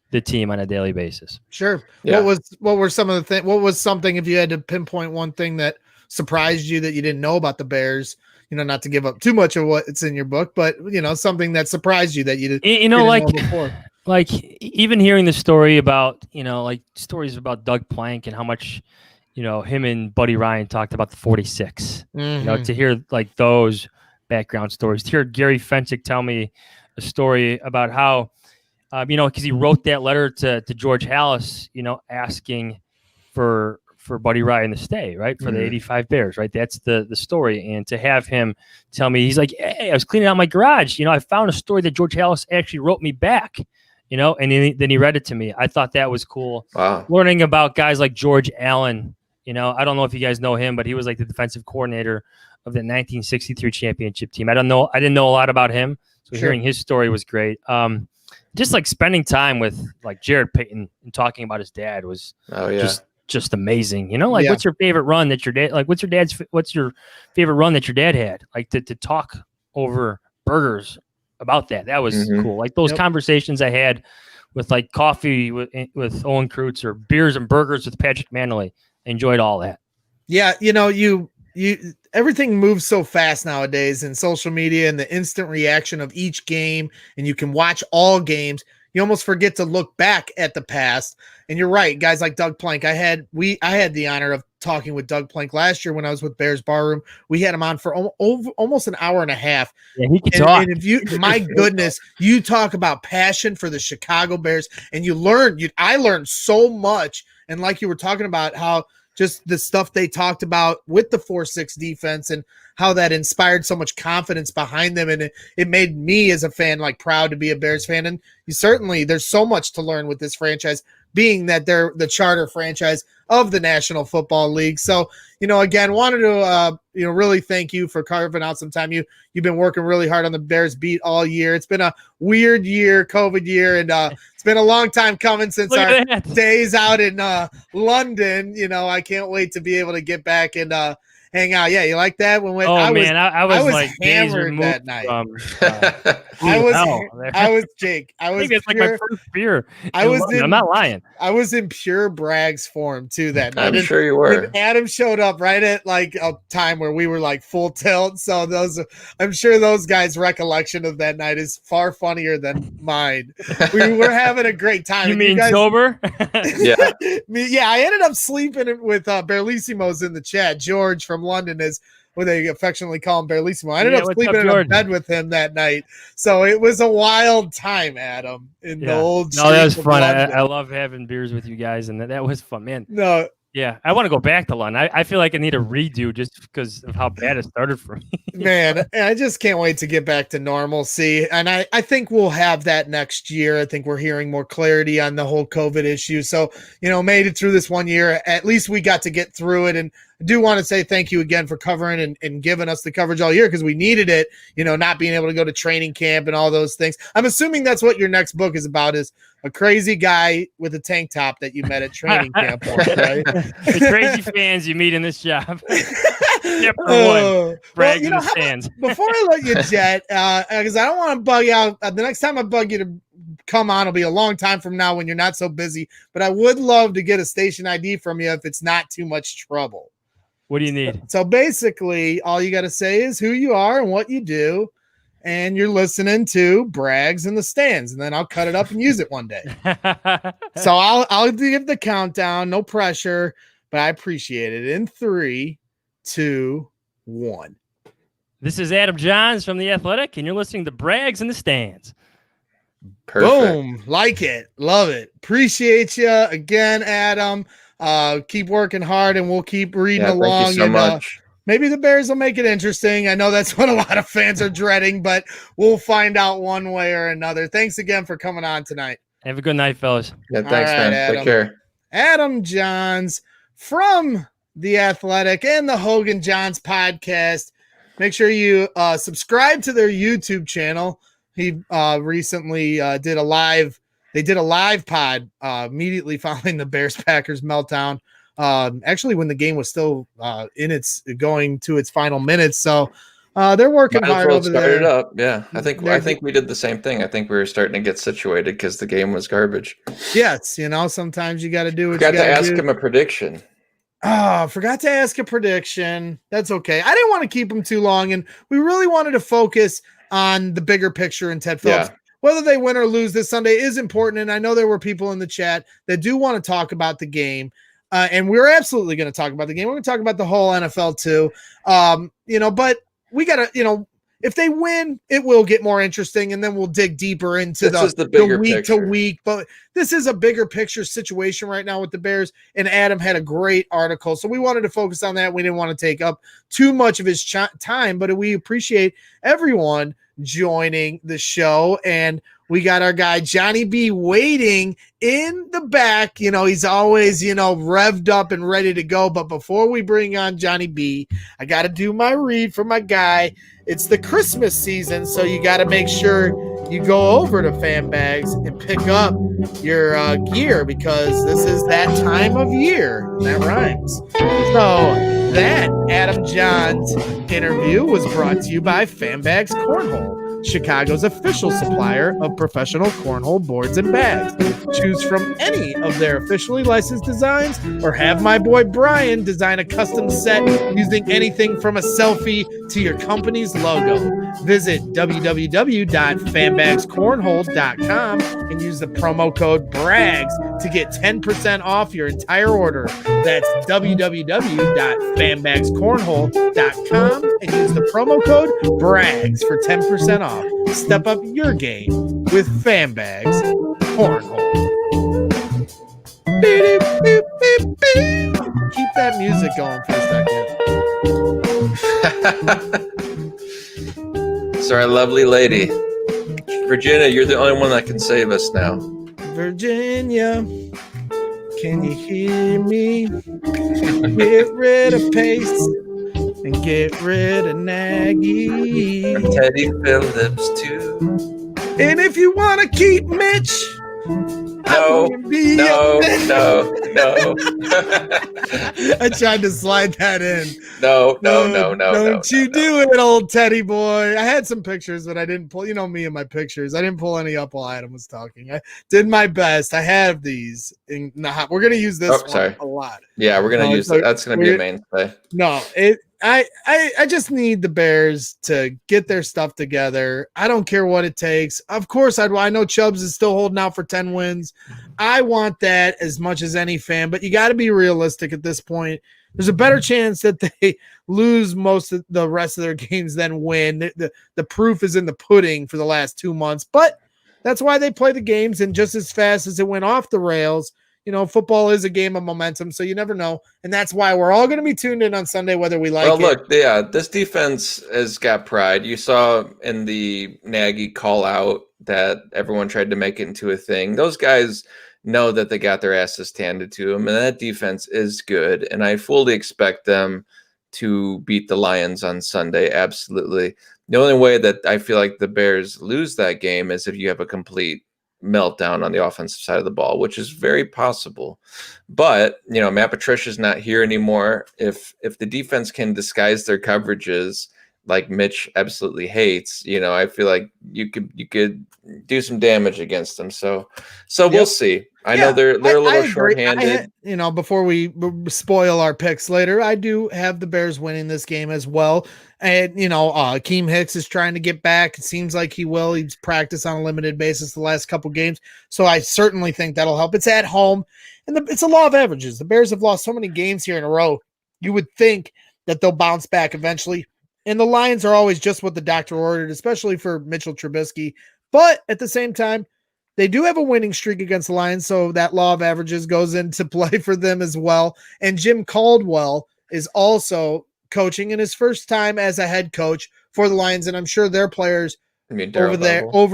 the team on a daily basis. Sure. Yeah. What were some of the things? What was something, if you had to pinpoint one thing that surprised you that you didn't know about the Bears? Not to give up too much of what's in your book, but something that surprised you that you didn't know before. Like even hearing the story about, stories about Doug Plank and how much, him and Buddy Ryan talked about the 46. To hear like those background stories, to hear Gary Fensick tell me a story about how, because he wrote that letter to George Halas, asking for Buddy Ryan to stay, right? For the 85 Bears, right? That's the story. And to have him tell me, he's like, hey, I was cleaning out my garage. I found a story that George Halas actually wrote me back, and then he read it to me. I thought that was cool. Wow. Learning about guys like George Allen, I don't know if you guys know him, but he was like the defensive coordinator of the 1963 championship team. I didn't know a lot about him. So hearing his story was great. Just like spending time with like Jared Payton and talking about his dad was just amazing. What's your favorite run that your dad, like what's your favorite run that your dad had? Like to talk over burgers about that was cool. Like those conversations I had with like coffee with Owen Kreutz or beers and burgers with Patrick Manley. I enjoyed all that. Yeah. You everything moves so fast nowadays in social media and the instant reaction of each game, and you can watch all games. You almost forget to look back at the past. And you're right, guys like Doug Plank. I had the honor of talking with Doug Plank last year when I was with Bears Barroom. We had him on for almost an hour and a half. Yeah, he can talk. And if you, my goodness, you talk about passion for the Chicago Bears, and I learned so much. And like you were talking about how just the stuff they talked about with the 4-6 defense and how that inspired so much confidence behind them. And it made me as a fan, like proud to be a Bears fan. And there's so much to learn with this franchise, being that they're the charter franchise of the National Football League. So, again, wanted to, really thank you for carving out some time. You've been working really hard on the Bears beat all year. It's been a weird year, COVID year, and it's been a long time coming since our days out in London. I can't wait to be able to get back and hang out. Yeah, you like that? I was like hammered that night. Jake. I think it's like my first beer. I'm not lying. I was in pure Braggs form too that night. I'm sure you were. Adam showed up right at like a time where we were like full tilt. So I'm sure those guys' recollection of that night is far funnier than mine. We were having a great time. You mean sober? Yeah. Yeah, I ended up sleeping with Berlissimos in the chat. George from London is what they affectionately call him, Berlissimo. I ended up sleeping in a bed with him that night. So it was a wild time, Adam, in the old. No, that was fun. I love having beers with you guys, and that was fun, man. No. Yeah, I want to go back to London. I feel like I need a redo just because of how bad it started for me. Man, I just can't wait to get back to normalcy. And I think we'll have that next year. I think we're hearing more clarity on the whole COVID issue. So, made it through this 1 year. At least we got to get through it. And I do want to say thank you again for covering and giving us the coverage all year because we needed it, not being able to go to training camp and all those things. I'm assuming that's what your next book is about, is a crazy guy with a tank top that you met at training camp once, right? The crazy fans you meet in this job. Yep, Braggs in the stands. Before I let you jet, because I don't want to bug you out. The next time I bug you to come on, it'll be a long time from now when you're not so busy. But I would love to get a station ID from you if it's not too much trouble. What do you need? So basically, all you got to say is who you are and what you do. And you're listening to Braggs in the Stands, and then I'll cut it up and use it one day. So I'll give the countdown, no pressure, but I appreciate it. In 3, 2, 1. This is Adam Jahns from The Athletic, and you're listening to Braggs in the Stands. Perfect. Boom. Like it. Love it. Appreciate you again, Adam. Keep working hard, and we'll keep reading along. Thank you so much. Maybe the Bears will make it interesting. I know that's what a lot of fans are dreading, but we'll find out one way or another. Thanks again for coming on tonight. Have a good night, fellas. Yeah, thanks, man. Adam. Take care. Adam Jahns from The Athletic and the Hogan Johns podcast. Make sure you subscribe to their YouTube channel. He recently did a live. They did a live pod immediately following the Bears-Packers meltdown. Actually, when the game was still going to its final minutes, so they're working hard over there. Started up, yeah. I think we did the same thing. I think we were starting to get situated because the game was garbage. Yes, sometimes you got to do what you got to do. Ask him a prediction. Oh, forgot to ask a prediction. That's okay. I didn't want to keep him too long, and we really wanted to focus on the bigger picture in Ted Phillips. Yeah. Whether they win or lose this Sunday is important, and I know there were people in the chat that do want to talk about the game. And we're absolutely going to talk about the game. We're going to talk about the whole NFL too. But we got to, if they win, it will get more interesting, and then we'll dig deeper into the week to week. But this is a bigger picture situation right now with the Bears, and Adam had a great article. So we wanted to focus on that. We didn't want to take up too much of his time, but we appreciate everyone joining the show. And we got our guy Johnny B waiting in the back. He's always, revved up and ready to go. But before we bring on Johnny B, I got to do my read for my guy. It's the Christmas season, so you got to make sure you go over to Fan Bags and pick up your gear because this is that time of year. That rhymes. So that Adam Jahns interview was brought to you by Fan Bags Cornhole, Chicago's official supplier of professional cornhole boards and bags. Choose from any of their officially licensed designs or have my boy Brian design a custom set using anything from a selfie to your company's logo. Visit www.fanbagscornhole.com and use the promo code BRAGS to get 10% off your entire order. That's www.fanbagscornhole.com and use the promo code BRAGS for 10% off. Step up your game with Fan Bags Cornhole. Keep that music going for a second. Sorry, lovely lady. Virginia, you're the only one that can save us now. Virginia, can you hear me? Get rid of Pace and get rid of Nagy. And Teddy Phillips, too. And if you want to keep Mitch, No. I tried to slide that in. No. Don't you do it, old Teddy boy. I had some pictures, but I didn't pull. You know me and my pictures. I didn't pull any up while Adam was talking. I did my best. I have these. We're going to use this one a lot. Yeah, we're going to use that. That's going to be a mainstay. No, I just need the Bears to get their stuff together. I don't care what it takes. Of course, I know Chubbs is still holding out for 10 wins. I want that as much as any fan, but you got to be realistic at this point. There's a better chance that they lose most of the rest of their games than win. The proof is in the pudding for the last 2 months, but that's why they play the games. And just as fast as it went off the rails, you know, football is a game of momentum, so you never know. And that's why we're all going to be tuned in on Sunday, whether we like it. Well, look, yeah, this defense has got pride. You saw in the Nagy call out that everyone tried to make it into a thing. Those guys know that they got their asses handed to them, and that defense is good. And I fully expect them to beat the Lions on Sunday. Absolutely. The only way that I feel like the Bears lose that game is if you have a complete meltdown on the offensive side of the ball, which is very possible. But, you know, Matt Patricia's not here anymore. If the defense can disguise their coverages like Mitch absolutely hates, you know, I feel like you could do some damage against them. So we'll see. I know they're a little shorthanded. You know, before we spoil our picks later, I do have the Bears winning this game as well. And, you know, Akeem Hicks is trying to get back. It seems like he will. He's practiced on a limited basis the last couple games. So I certainly think that'll help. It's at home. And it's a law of averages. The Bears have lost so many games here in a row. You would think that they'll bounce back eventually. And the Lions are always just what the doctor ordered, especially for Mitchell Trubisky. But at the same time, they do have a winning streak against the Lions, so that law of averages goes into play for them as well. And Jim Caldwell is also coaching in his first time as a head coach for the Lions, and I'm sure their players over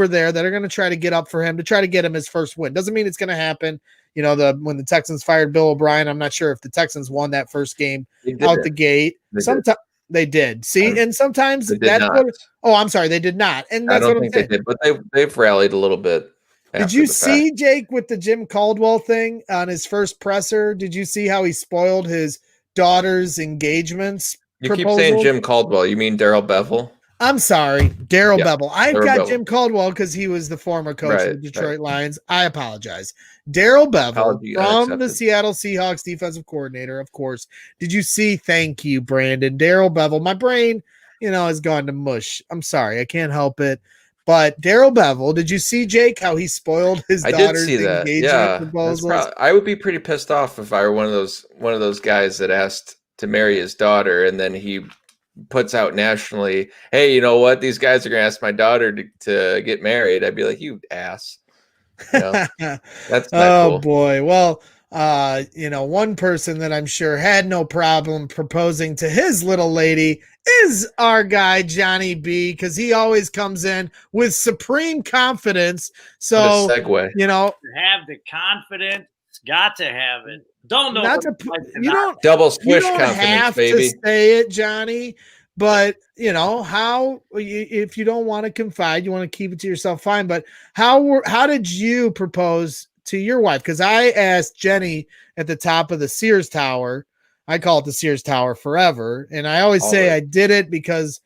there that are going to try to get up for him to try to get him his first win. Doesn't mean it's going to happen. You know, when the Texans fired Bill O'Brien, I'm not sure if the Texans won that first game out the gate. Sometimes they did. See, and sometimes that's what. Oh, I'm sorry, they did not. And that's what I'm saying. They did, but they've rallied a little bit. Did you see Jake with the Jim Caldwell thing on his first presser? Did you see how he spoiled his daughter's engagements? You keep saying Jim Caldwell. You mean Darrell Bevell? I'm sorry, Darrell Bevell. I've got Jim Caldwell because he was the former coach of the Detroit Lions. I apologize. Darrell Bevell from the Seattle Seahawks defensive coordinator, of course. Did you see? Thank you, Brandon. Darrell Bevell. My brain, has gone to mush. I'm sorry. I can't help it. But Darrell Bevell, did you see, Jake, how he spoiled his daughter's engagement proposals? I would be pretty pissed off if I were one of those guys that asked to marry his daughter, and then he puts out nationally, "Hey, you know what? These guys are going to ask my daughter to get married." I'd be like, "You ass." That's not cool. Boy. Well, one person that I'm sure had no problem proposing to his little lady is our guy, Johnny B, because he always comes in with supreme confidence. So, what a segue. Have the confidence, got to have it. Don't know. Double swish confidence, have baby. To say it, Johnny. But, if you don't want to confide, you want to keep it to yourself, fine. But how did you propose to your wife? Because I asked Jenny at the top of the Sears Tower. I call it the Sears Tower forever. And I always say I did it because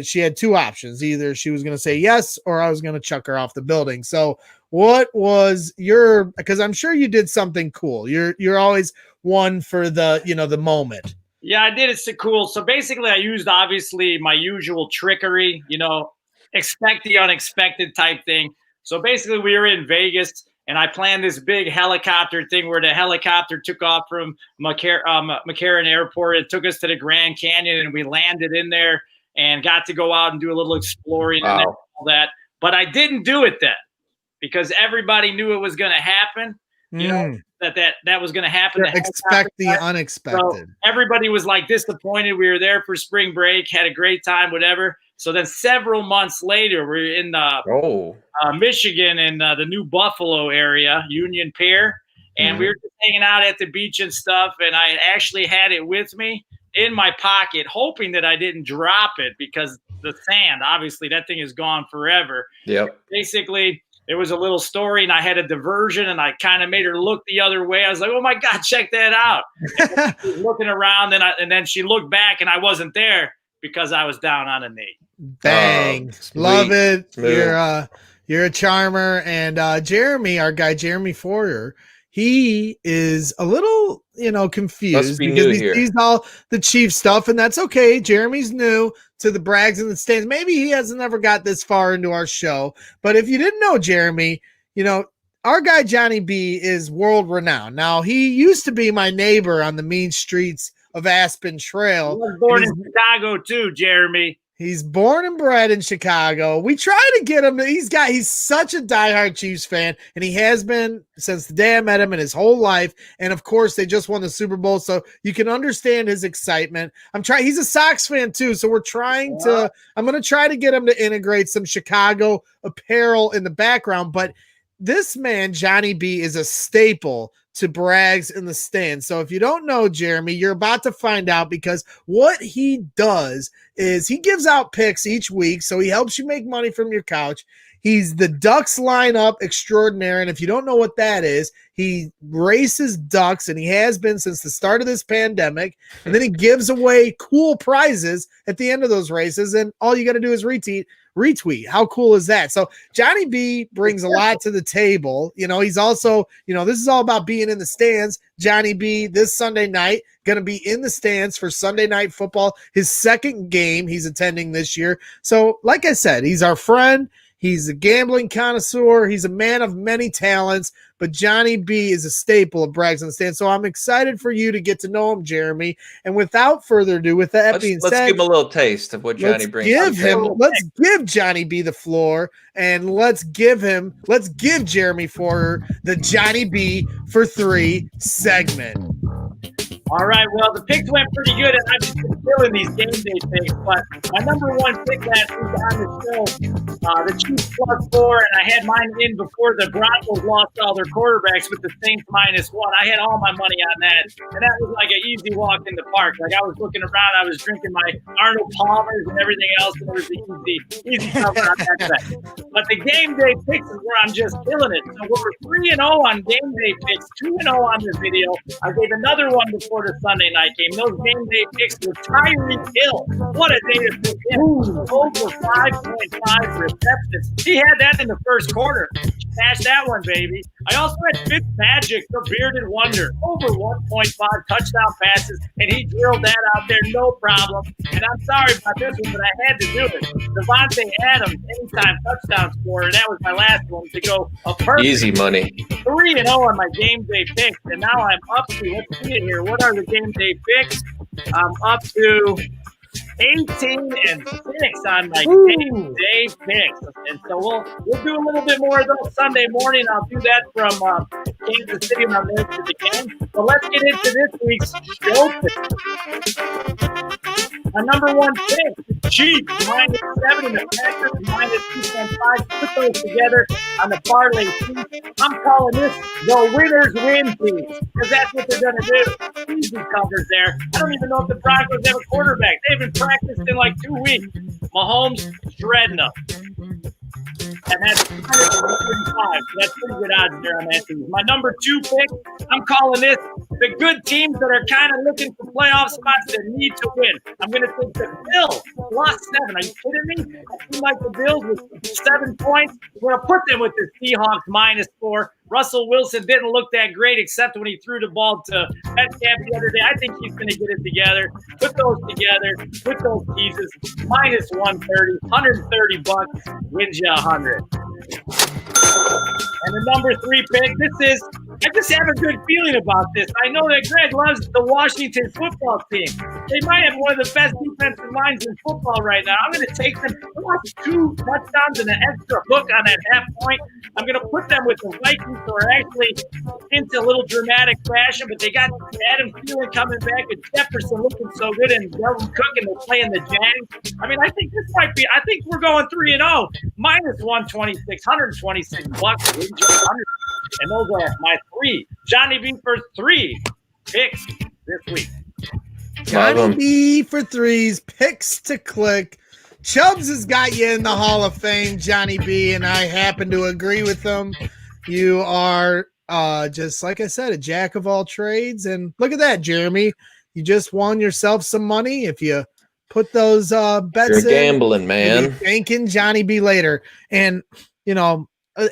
she had two options. Either she was going to say yes, or I was going to chuck her off the building. So what was because I'm sure you did something cool. You're always one for the moment. Yeah, I did it so cool. So basically I used obviously my usual trickery, expect the unexpected type thing. So basically we were in Vegas and I planned this big helicopter thing where the helicopter took off from McCarran Airport. It took us to the Grand Canyon and we landed in there and got to go out and do a little exploring and all that. But I didn't do it then because everybody knew it was going to happen. That was going to happen. Expect the unexpected. So everybody was like disappointed. We were there for spring break, had a great time, whatever. So then several months later, we're in Michigan in the New Buffalo area, Union Pier. And we were just hanging out at the beach and stuff. And I actually had it with me in my pocket, hoping that I didn't drop it because the sand, obviously that thing is gone forever. Yep. Basically, it was a little story, and I had a diversion, and I kind of made her look the other way. I was like, "Oh my God, check that out!" And she was looking around, and then she looked back, and I wasn't there because I was down on a knee. Bang, love it. Smooth. You're a charmer, and Jeremy, our guy Jeremy Foyer, he is a little, confused because he sees all the Chief stuff, and that's okay. Jeremy's new to the Brags and the Stands. Maybe he hasn't ever got this far into our show, but if you didn't know Jeremy, our guy Johnny B is world renowned. Now, he used to be my neighbor on the mean streets of Aspen Trail. He was born in Chicago too, Jeremy. He's born and bred in Chicago. We try to get him. He's such a diehard Chiefs fan, and he has been since the day I met him in his whole life. And of course, they just won the Super Bowl, so you can understand his excitement. He's a Sox fan too, so we're trying to. I'm going to try to get him to integrate some Chicago apparel in the background. But this man, Johnny B, is a staple to Brags in the Stands. So if you don't know Jeremy, you're about to find out, because what he does is he gives out picks each week. So he helps you make money from your couch. He's the Ducks lineup extraordinaire. And if you don't know what that is, he races ducks, and he has been since the start of this pandemic. And then he gives away cool prizes at the end of those races. And all you got to do is retweet. How cool is that? So Johnny B brings a lot to the table. He's also, this is all about being in the stands. Johnny B this Sunday night going to be in the stands for Sunday Night Football, his second game he's attending this year. So like I said, he's our friend. He's a gambling connoisseur. He's a man of many talents, but Johnny B is a staple of Brags on the Stand. So I'm excited for you to get to know him, Jeremy. And without further ado, with that being said, let's give him a little taste of what Johnny brings. Let's give Johnny B the floor, and let's give Jeremy for the Johnny B for 3 segment. All right, well, the picks went pretty good, and I've just been feeling these game day picks, but my number one pick last week on the show, the Chiefs +4, and I had mine in before the Broncos lost all their quarterbacks with the Saints -1. I had all my money on that, and that was like an easy walk in the park. Like, I was looking around, I was drinking my Arnold Palmers and everything else, and it was an easy cover on that bet. But the game day picks is where I'm just killing it. So we're 3-0 on game day picks, 2-0 on the video. I gave another one before the Sunday night game. Those game day picks were Tyreek Hill. What a day to pick him. Over 5.5 receptions. He had that in the first quarter. Smash that one, baby. I also had Fitzmagic, the bearded wonder. Over 1.5 touchdown passes, and he drilled that out there, no problem. And I'm sorry about this one, but I had to do it. Devontae Adams, anytime touchdown scorer. That was my last one to go a perfect. Easy money. 3-0 on my game day picks, and now I'm up to, let's see it here. What are the game day picks? I'm up to 18-6 on my game day picks, and so we'll do a little bit more of those Sunday morning. I'll do that from Kansas City when I'm there for the game. So let's get into this week's show pick. My number one pick, the Chiefs, -7, and the Packers, -2.5. Put those together on the parlay sheet. I'm calling this the winners win piece, because that's what they're going to do. Easy covers there. I don't even know if the Broncos have a quarterback. They haven't practiced in like 2 weeks. Mahomes shredding them. And that's -35. So that's pretty good odds there on that team. My number 2 pick, I'm calling this the good teams that are kind of looking for playoff spots that need to win. I'm going to take the Bills +7. Are you kidding me? I feel like the Bills with 7 points. We're going to put them with the Seahawks -4. Russell Wilson didn't look that great except when he threw the ball to Metcalf the other day. I think he's going to get it together. Put those together. Put those pieces. -130. $130 wins you 100. And the number 3 pick, I just have a good feeling about this. I know that Greg loves the Washington football team. They might have one of the best defensive lines in football right now. I'm going to take them. I want 2 touchdowns and an extra hook on that half point. I'm going to put them with the Vikings, who are actually into a little dramatic fashion, but they got Adam Thielen coming back and Jefferson looking so good, and Delvin Cook, and they're playing the Jags. I mean, I think this might be, I think we're going 3-0. -126, $126. And those are my 3. Johnny B for 3 picks this week. Johnny B for 3s, picks to click. Chubbs has got you in the Hall of Fame, Johnny B, and I happen to agree with him. You are just like I said, a jack of all trades. And look at that, Jeremy. You just won yourself some money. If you put those bets You're in, gambling, man. you'll be thanking Johnny B later. And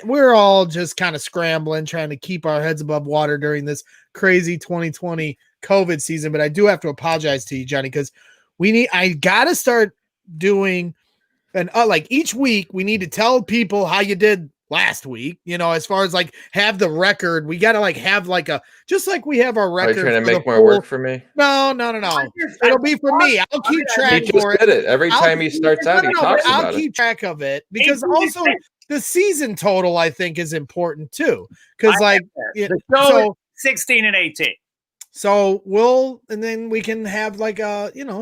we're all just kind of scrambling, trying to keep our heads above water during this crazy 2020 COVID season. But I do have to apologize to you, Johnny, because I gotta start doing and like each week we need to tell people how you did last week, as far as like have the record. We gotta like have like just like we have our record. Are you trying to make more work for me? No. It'll be for me. I'll keep track. He just did it every time he starts out. He talks about it. I'll keep track of it because also the season total I think is important too. Because so 16 and 18. So and then we can have like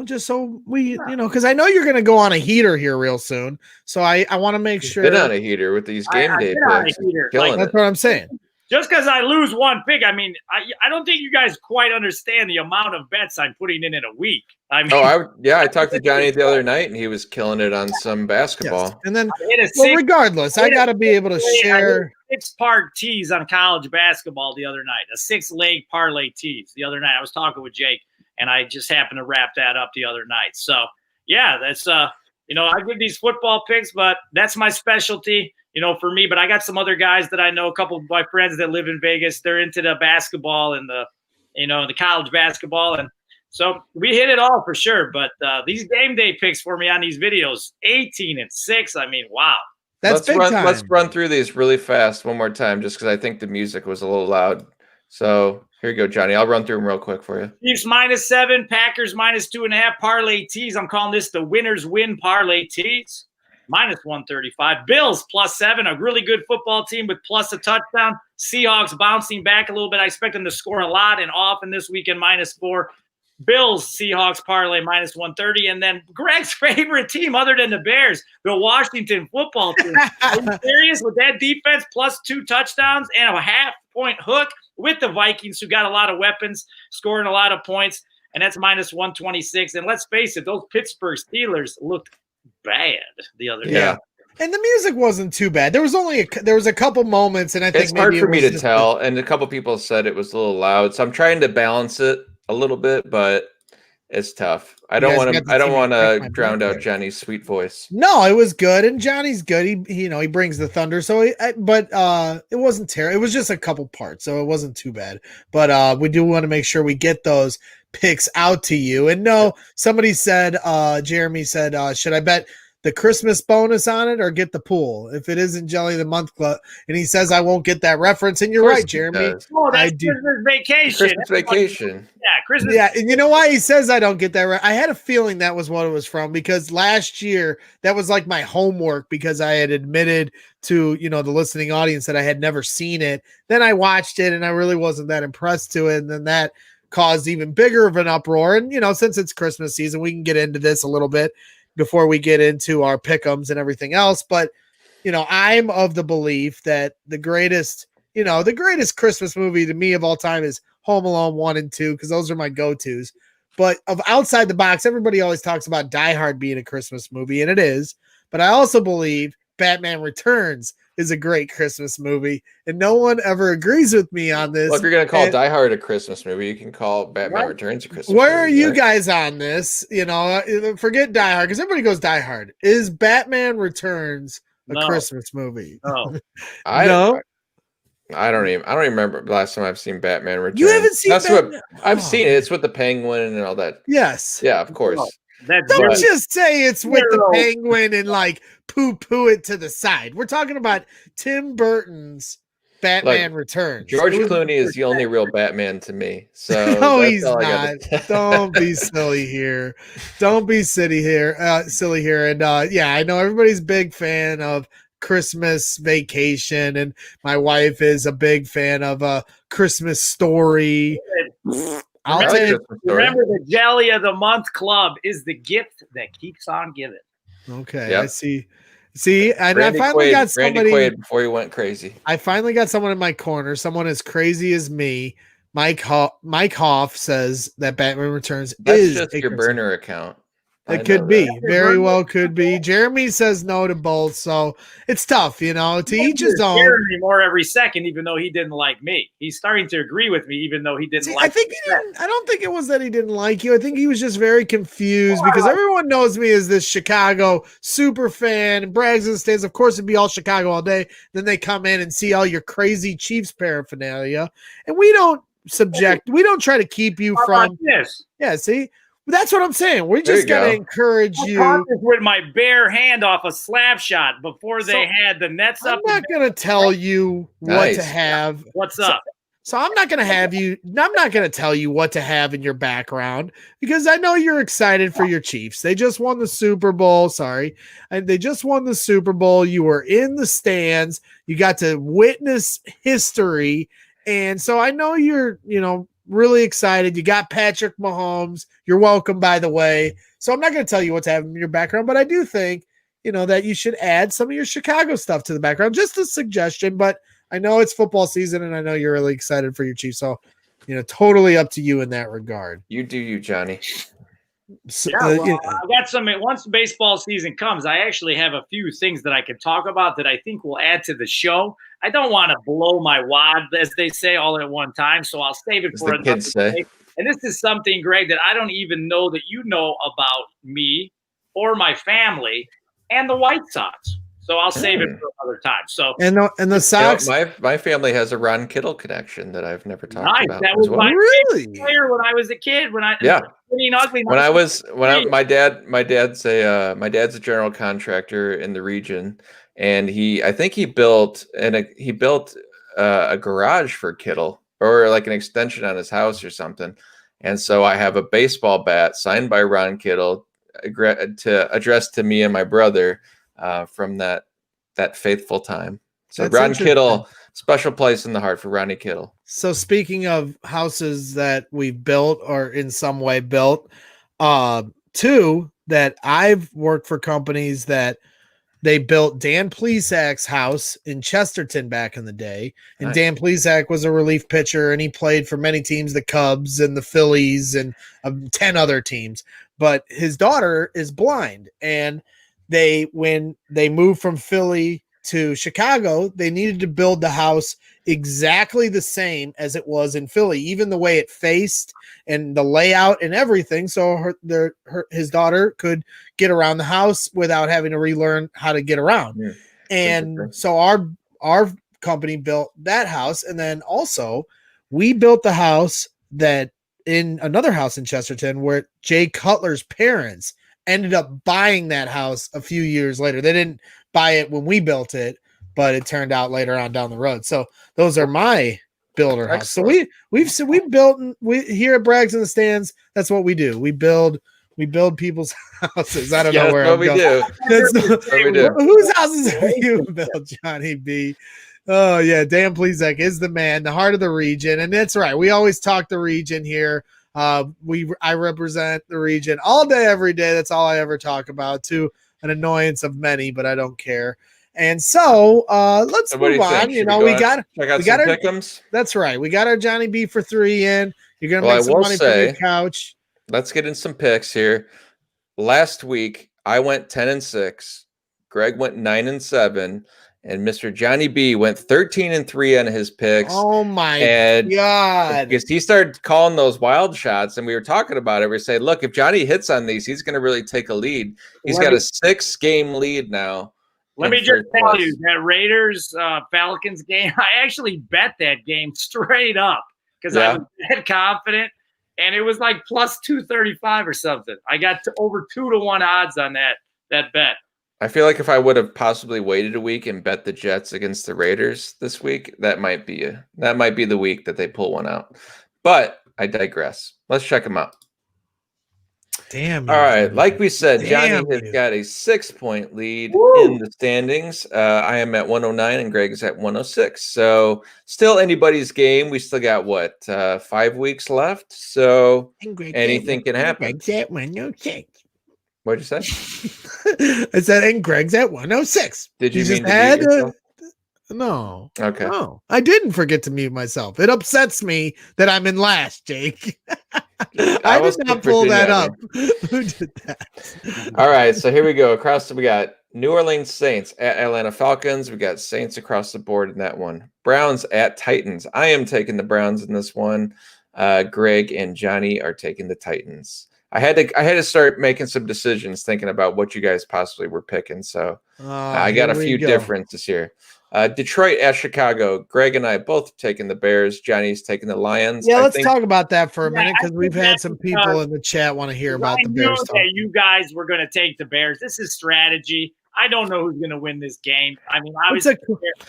just so we, because I know you're going to go on a heater here real soon. So I want to make sure. Been on a heater with these game day picks. That's what I'm saying. Just because I lose one pick, I mean, I don't think you guys quite understand the amount of bets I'm putting in a week. I mean, I talked to Johnny the other night, and he was killing it on some basketball. Yes. And then, regardless, I got to be able to share 6-part tease on college basketball the other night. A 6-leg parlay tease the other night. I was talking with Jake, and I just happened to wrap that up the other night. So yeah, that's I give these football picks, but that's my specialty. For me, but I got some other guys that I know, a couple of my friends that live in Vegas. They're into the basketball and the college basketball. And so we hit it all for sure. But these game day picks for me on these videos, 18 and 6. I mean, wow. Let's run through these really fast one more time, just because I think the music was a little loud. So here you go, Johnny. I'll run through them real quick for you. Chiefs -7, Packers -2.5, parlay tees. I'm calling this the winners win parlay tees. -135. Bills +7, a really good football team with plus a touchdown. Seahawks bouncing back a little bit. I expect them to score a lot and often this weekend, -4. Bills, Seahawks parlay -130. And then Greg's favorite team other than the Bears, the Washington football team. Are you serious? With that defense, +2 touchdowns and a half-point hook with the Vikings, who got a lot of weapons, scoring a lot of points. And that's -126. And let's face it, those Pittsburgh Steelers looked bad the other day. Yeah. And the music wasn't too bad. There was a couple moments, and I think it's hard for me to tell. And a couple people said it was a little loud, so I'm trying to balance it a little bit, but it's tough. I don't want to drown out Johnny's sweet voice. No, it was good, and Johnny's good. He brings the thunder. So, it wasn't terrible. It was just a couple parts, so it wasn't too bad. But we do want to make sure we get those picks out to you. And no, somebody said, Jeremy said, should I bet the Christmas bonus on it or get the pool if it isn't Jelly of the Month Club? And he says I won't get that reference. And you're right, Jeremy. Oh, that's Christmas vacation. Christmas vacation. Yeah, Christmas. Yeah, and you know why he says I don't get that right? I had a feeling that was what it was from, because last year that was like my homework, because I had admitted to the listening audience that I had never seen it. Then I watched it and I really wasn't that impressed to it, and then that caused even bigger of an uproar. And since it's Christmas season, we can get into this a little bit before we get into our pick'ems and everything else. But I'm of the belief that the greatest Christmas movie to me of all time is Home Alone 1 and 2, because those are my go-tos. But of outside the box, everybody always talks about Die Hard being a Christmas movie, and it is. But I also believe Batman Returns is a great Christmas movie, and no one ever agrees with me on this. Well, if you're going to call Die Hard a Christmas movie, you can call Batman Returns a Christmas movie. Where are you guys on this? Forget Die Hard, because everybody goes Die Hard. Is Batman Returns a Christmas movie? No. I don't even remember the last time I've seen Batman Returns. You haven't seen Batman? I've seen it. It's with the Penguin and all that. Yes. Yeah, of course. Don't just say it's with the Penguin and like poo it to the side. We're talking about Tim Burton's Batman Returns. George Clooney is the only real Batman to me. So no, he's not. Don't be silly here. Don't be silly here. And I know everybody's a big fan of Christmas Vacation, and my wife is a big fan of a Christmas Story. Remember, the Jelly of the Month Club is the gift that keeps on giving. Okay, yep. I see. And I finally got somebody. Randy Quaid before he went crazy. I finally got someone in my corner. Someone as crazy as me. Mike Hoff says that Batman Returns That's is just your burner account. It could be. Very well could be. Jeremy says no to both, so it's tough, to each his own. Jeremy more every second, even though he didn't like me. He's starting to agree with me, even though he didn't like me. I don't think it was that he didn't like you. I think he was just very confused because everyone knows me as this Chicago super fan and brags and stands. Of course, it'd be all Chicago all day. Then they come in and see all your crazy Chiefs paraphernalia, and we don't try to keep you from this. Yeah, see? That's what I'm saying. We just got to encourage you. With my bare hand off a slap shot before they had the nets up. I'm not going to tell you what to have. What's up? So I'm not going to tell you what to have in your background because I know you're excited for your Chiefs. They just won the Super Bowl. Sorry. They just won the Super Bowl. You were in the stands. You got to witness history. And so I know you're, really excited. You got Patrick Mahomes. You're welcome, by the way. So I'm not going to tell you what to have in your background, but I do think, that you should add some of your Chicago stuff to the background. Just a suggestion, but I know it's football season and I know you're really excited for your Chiefs. So, totally up to you in that regard. You do you, Johnny. So, I got some. Once baseball season comes, I actually have a few things that I can talk about that I think will add to the show. I don't want to blow my wad, as they say, all at one time, so I'll save it for another day. And this is something, Greg, that I don't even know that you know about me or my family and the White Sox. So I'll save it for another time. So and the Sox, my family has a Ron Kittle connection that I've never talked about. That was well. my favorite player when I was a kid. My dad's a general contractor in the region, and I think he built a garage for Kittle or like an extension on his house or something. And so I have a baseball bat signed by Ron Kittle addressed to me and my brother. From that faithful time. So That's Ron Kittle, special place in the heart for Ronnie Kittle. So speaking of houses that we've built or in some way built, two that I've worked for companies that they built Dan Plesac's house in Chesterton back in the day. And nice. Dan Plesac was a relief pitcher and he played for many teams, the Cubs and the Phillies and 10 other teams. But his daughter is blind, and when they moved from Philly to Chicago, they needed to build the house exactly the same as it was in Philly, even the way it faced and the layout and everything. So his daughter could get around the house without having to relearn how to get around. Yeah. And so our company built that house. And then also we built the house that in another house in Chesterton where Jay Cutler's parents ended up buying that house a few years later. They didn't buy it when we built it, but it turned out later on down the road. So those are my builder house. So we built here at Brags in the Stands. That's what we do. We build people's houses. I don't know where I'm going. That's what we do. Whose houses have you built, Johnny B? Oh yeah, Dan Plesac is the man, the heart of the region, and that's right. We always talk the region here. I represent the region all day, every day. That's all I ever talk about, to an annoyance of many, but I don't care. And so let's move on. We got our pick'ems. That's right. We got our Johnny B for 3 in. You're gonna make some money from your couch. Let's get in some picks here. Last week I went 10-6. Greg went 9-7. And Mr. Johnny B went 13-3 on his picks. Oh my God. Because he started calling those wild shots, and we were talking about it. We said, look, if Johnny hits on these, he's going to really take a lead. He's got a 6-game lead now. Let me just tell you, that Raiders Falcons game, I actually bet that game straight up because I was that confident, and it was like plus 235 or something. I got to over 2-1 odds on that bet. I feel like if I would have possibly waited a week and bet the Jets against the Raiders this week, that might be the week that they pull one out. But I digress. Let's check them out. Damn. All right. Like we said, Johnny has got a 6-point lead in the standings. I am at 109 and Greg is at 106. So still anybody's game. We still got 5 weeks left. So anything can happen. Greg's at 106. What'd you say? I said, and Greg's at 106. Did you mean to mute yourself? No. Okay. No, I didn't forget to mute myself. It upsets me that I'm in last, Jake. I did not pull that up. Who did that? All right, so here we go. We got New Orleans Saints at Atlanta Falcons. We got Saints across the board in that one. Browns at Titans. I am taking the Browns in this one. Greg and Johnny are taking the Titans. I had to start making some decisions, thinking about what you guys possibly were picking. So I got a few differences here. Detroit at Chicago. Greg and I both taking the Bears. Johnny's taking the Lions. Yeah, let's talk about that for a minute because we've had some people in the chat want to hear about the Bears. I knew that you guys were going to take the Bears. This is strategy. I don't know who's going to win this game. I mean, obviously,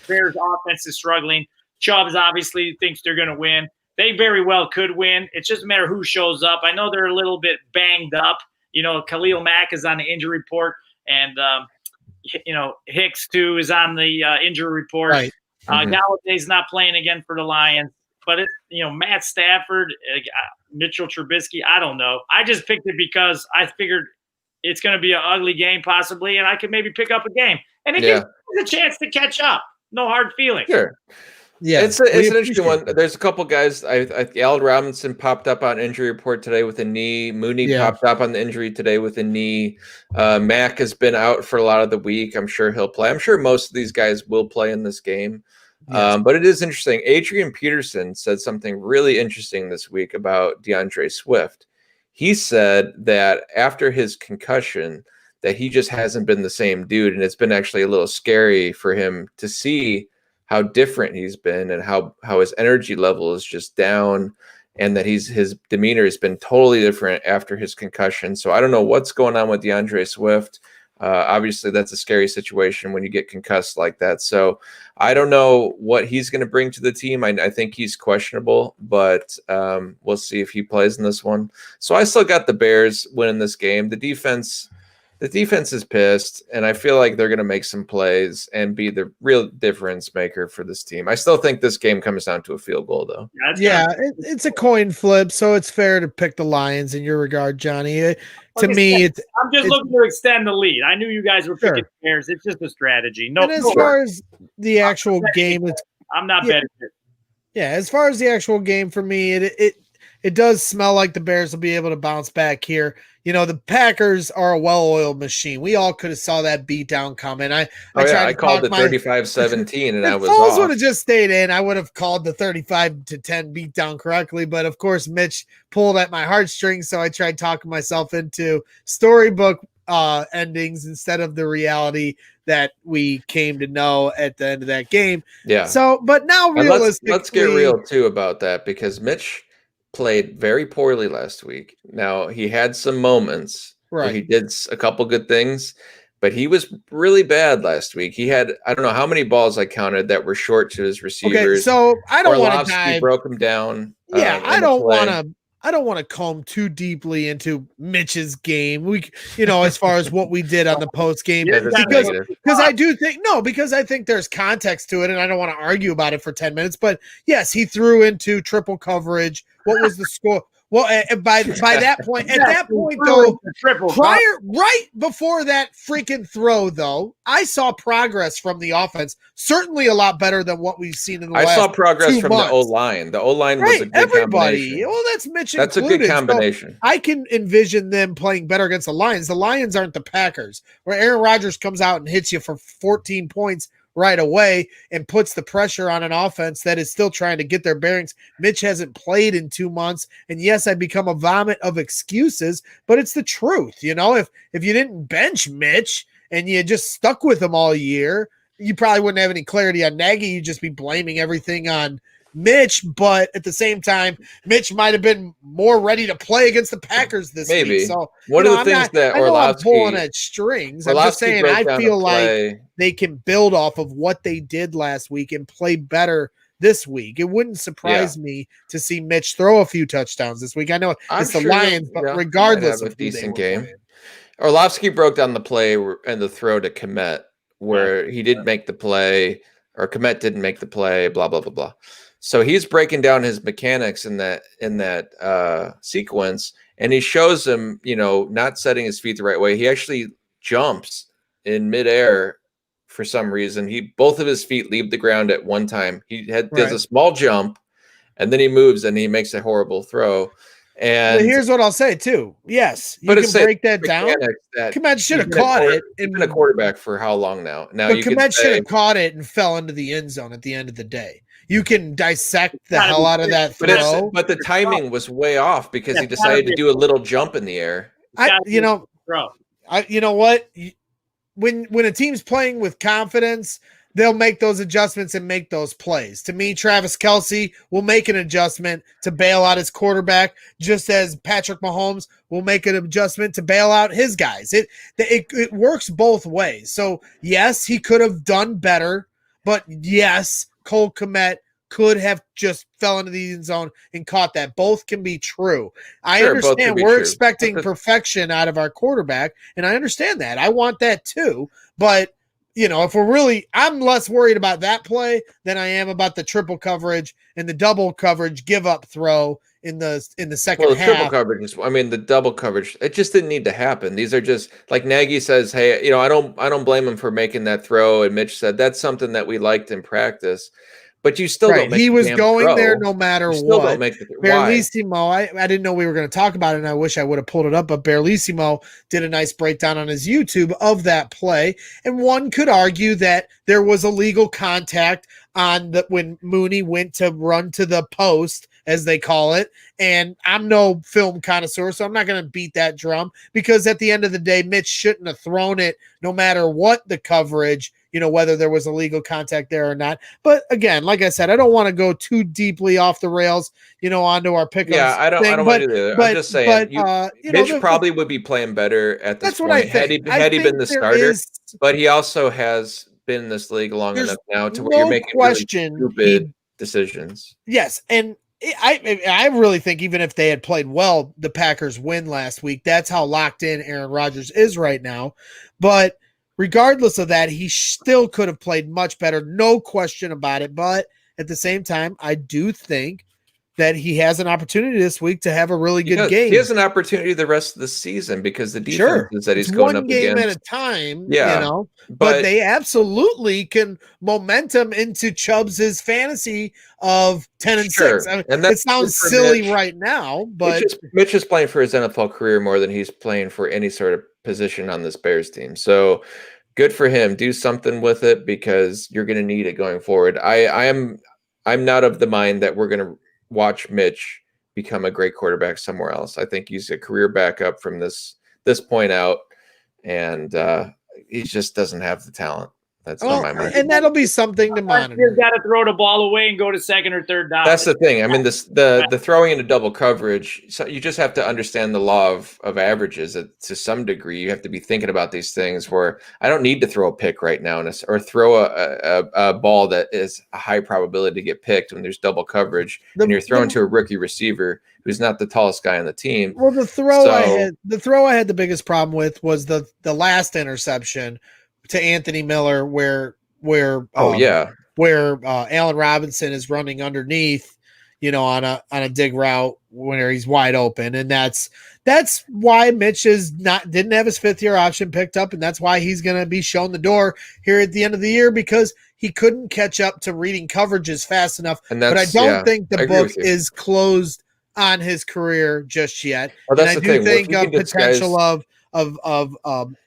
Bears offense is struggling. Chubbs obviously thinks they're going to win. They very well could win. It's just a matter of who shows up. I know they're a little bit banged up. Khalil Mack is on the injury report, and Hicks too is on the injury report. Right. Galladay's not playing again for the Lions, but Matt Stafford, Mitchell Trubisky. I don't know. I just picked it because I figured it's going to be an ugly game possibly, and I could maybe pick up a game, and it gives me a chance to catch up. No hard feelings. Sure. Yeah, it's an interesting one. There's a couple guys. Al Robinson popped up on injury report today with a knee. Mooney popped up on the injury today with a knee. Mack has been out for a lot of the week. I'm sure he'll play. I'm sure most of these guys will play in this game. Yes. But it is interesting. Adrian Peterson said something really interesting this week about DeAndre Swift. He said that after his concussion, that he just hasn't been the same dude, and it's been actually a little scary for him to see how different he's been and how his energy level is just down, and that his demeanor has been totally different after his concussion. So I don't know what's going on with DeAndre Swift. Obviously, that's a scary situation when you get concussed like that. So I don't know what he's going to bring to the team. I think he's questionable, but we'll see if he plays in this one. So I still got the Bears winning this game. The defense is pissed, and I feel like they're going to make some plays and be the real difference maker for this team. I still think this game comes down to a field goal, though. Yeah, it's a coin flip, so it's fair to pick the Lions in your regard, Johnny. To me, I'm just looking to extend the lead. I knew you guys were picking Bears. It's just a strategy. No, and as far as the actual game, I'm not betting it. Yeah, as far as the actual game for me, it does smell like the Bears will be able to bounce back here. The Packers are a well-oiled machine. We all could have saw that beatdown coming. I called it 35-17, and I was off. If Foles would have just stayed in, I would have called the 35-10 beatdown correctly. But, of course, Mitch pulled at my heartstrings, so I tried talking myself into storybook endings instead of the reality that we came to know at the end of that game. Yeah. So, but now realistically, let's get real, too, about that, because Mitch played very poorly last week. Now, he had some moments where he did a couple good things, but he was really bad last week. He had, I don't know how many balls I counted that were short to his receivers. Okay, so I don't want to dive. Broke him down. Yeah, I don't want to comb too deeply into Mitch's game. As far as what we did on the post game, because I think there's context to it, and I don't want to argue about it for 10 minutes. But yes, he threw into triple coverage. What was the score? Well, by that point, though, right before that freaking throw, though, I saw progress from the offense. Certainly a lot better than what we've seen in the last 2 months. I saw progress from the O-line. The O-line was a good combination. Well, that's Mitch That's included. A good combination. So I can envision them playing better against the Lions. The Lions aren't the Packers, where Aaron Rodgers comes out and hits you for 14 points right away and puts the pressure on an offense that is still trying to get their bearings. Mitch hasn't played in 2 months, and yes, I become a vomit of excuses, but it's the truth. If you didn't bench Mitch and you just stuck with him all year, you probably wouldn't have any clarity on Nagy. You'd just be blaming everything on Mitch, but at the same time, Mitch might have been more ready to play against the Packers this week. So one of the things that I'm pulling at strings. I'm just saying I feel like they can build off of what they did last week and play better this week. It wouldn't surprise me to see Mitch throw a few touchdowns this week. I know it's the Lions, but regardless of a decent game. Orlovsky broke down the play and the throw to Kmet where he didn't make the play, or Kmet didn't make the play, blah, blah, blah, blah. So he's breaking down his mechanics in that sequence, and he shows him, not setting his feet the right way. He actually jumps in midair for some reason. Both of his feet leave the ground at one time. He does a small jump, and then he moves and he makes a horrible throw. And here's what I'll say too. Yes, you can break that down. Komet should have caught it. He's been a quarterback for how long now? But Komet should have caught it and fell into the end zone at the end of the day. You can dissect the hell out of that throw. But the timing was way off because he decided to do a little jump in the air. You know what? When a team's playing with confidence, they'll make those adjustments and make those plays. To me, Travis Kelce will make an adjustment to bail out his quarterback, just as Patrick Mahomes will make an adjustment to bail out his guys. It works both ways. So, yes, he could have done better, but yes, Cole Kmet could have just fell into the end zone and caught that. Both can be true. I understand we're expecting perfection out of our quarterback, and I understand that. I want that too, but if I'm less worried about that play than I am about the triple coverage and the double coverage give up throw in the second half. Triple coverage, the double coverage, it just didn't need to happen. These are just like Nagy says, hey, I don't blame him for making that throw. And Mitch said that's something that we liked in practice. But you still don't make he was going throw. There no matter you still what. Don't make the Barlissimo, I didn't know we were going to talk about it, and I wish I would have pulled it up, but Barlissimo did a nice breakdown on his YouTube of that play. And one could argue that there was illegal contact on when Mooney went to run to the post, as they call it. And I'm no film connoisseur, so I'm not going to beat that drum, because at the end of the day, Mitch shouldn't have thrown it no matter what the coverage, whether there was illegal contact there or not. But again, like I said, I don't want to go too deeply off the rails, onto our pickups. Yeah, I don't want to do that. I'm just saying, Mitch probably would be playing better at this point. What I think. Had he been the starter, but he also has been in this league long enough now to where you're making really stupid decisions. Yes, and I really think even if they had played well, the Packers win last week. That's how locked in Aaron Rodgers is right now. But regardless of that, he still could have played much better, no question about it. But at the same time, I do think that he has an opportunity this week to have a really good game. He has an opportunity the rest of the season because the defenses that he's going up against. One game at a time, but they absolutely can momentum into Chubbs' fantasy of 10-6. And it sounds silly right now, but Mitch is playing for his NFL career more than he's playing for any sort of position on this Bears team. So good for him. Do something with it because you're going to need it going forward. I'm not of the mind that we're going to watch Mitch become a great quarterback somewhere else. I think he's a career backup from this point out, and he just doesn't have the talent. That's on my mind. And that'll be something to monitor. You've got to throw the ball away and go to second or third down. That's the thing. The throwing into double coverage, so you just have to understand the law of averages to some degree. You have to be thinking about these things where I don't need to throw a pick right now or throw a ball that is a high probability to get picked when there's double coverage and you're throwing to a rookie receiver who's not the tallest guy on the team. Well, the throw I had the biggest problem with was the last interception to Anthony Miller where Allen Robinson is running underneath, on a dig route where he's wide open. And that's why Mitch didn't have his 5th-year option picked up. And that's why he's going to be shown the door here at the end of the year, because he couldn't catch up to reading coverages fast enough. But I don't think the book is closed on his career just yet. Well, and I do think a potential of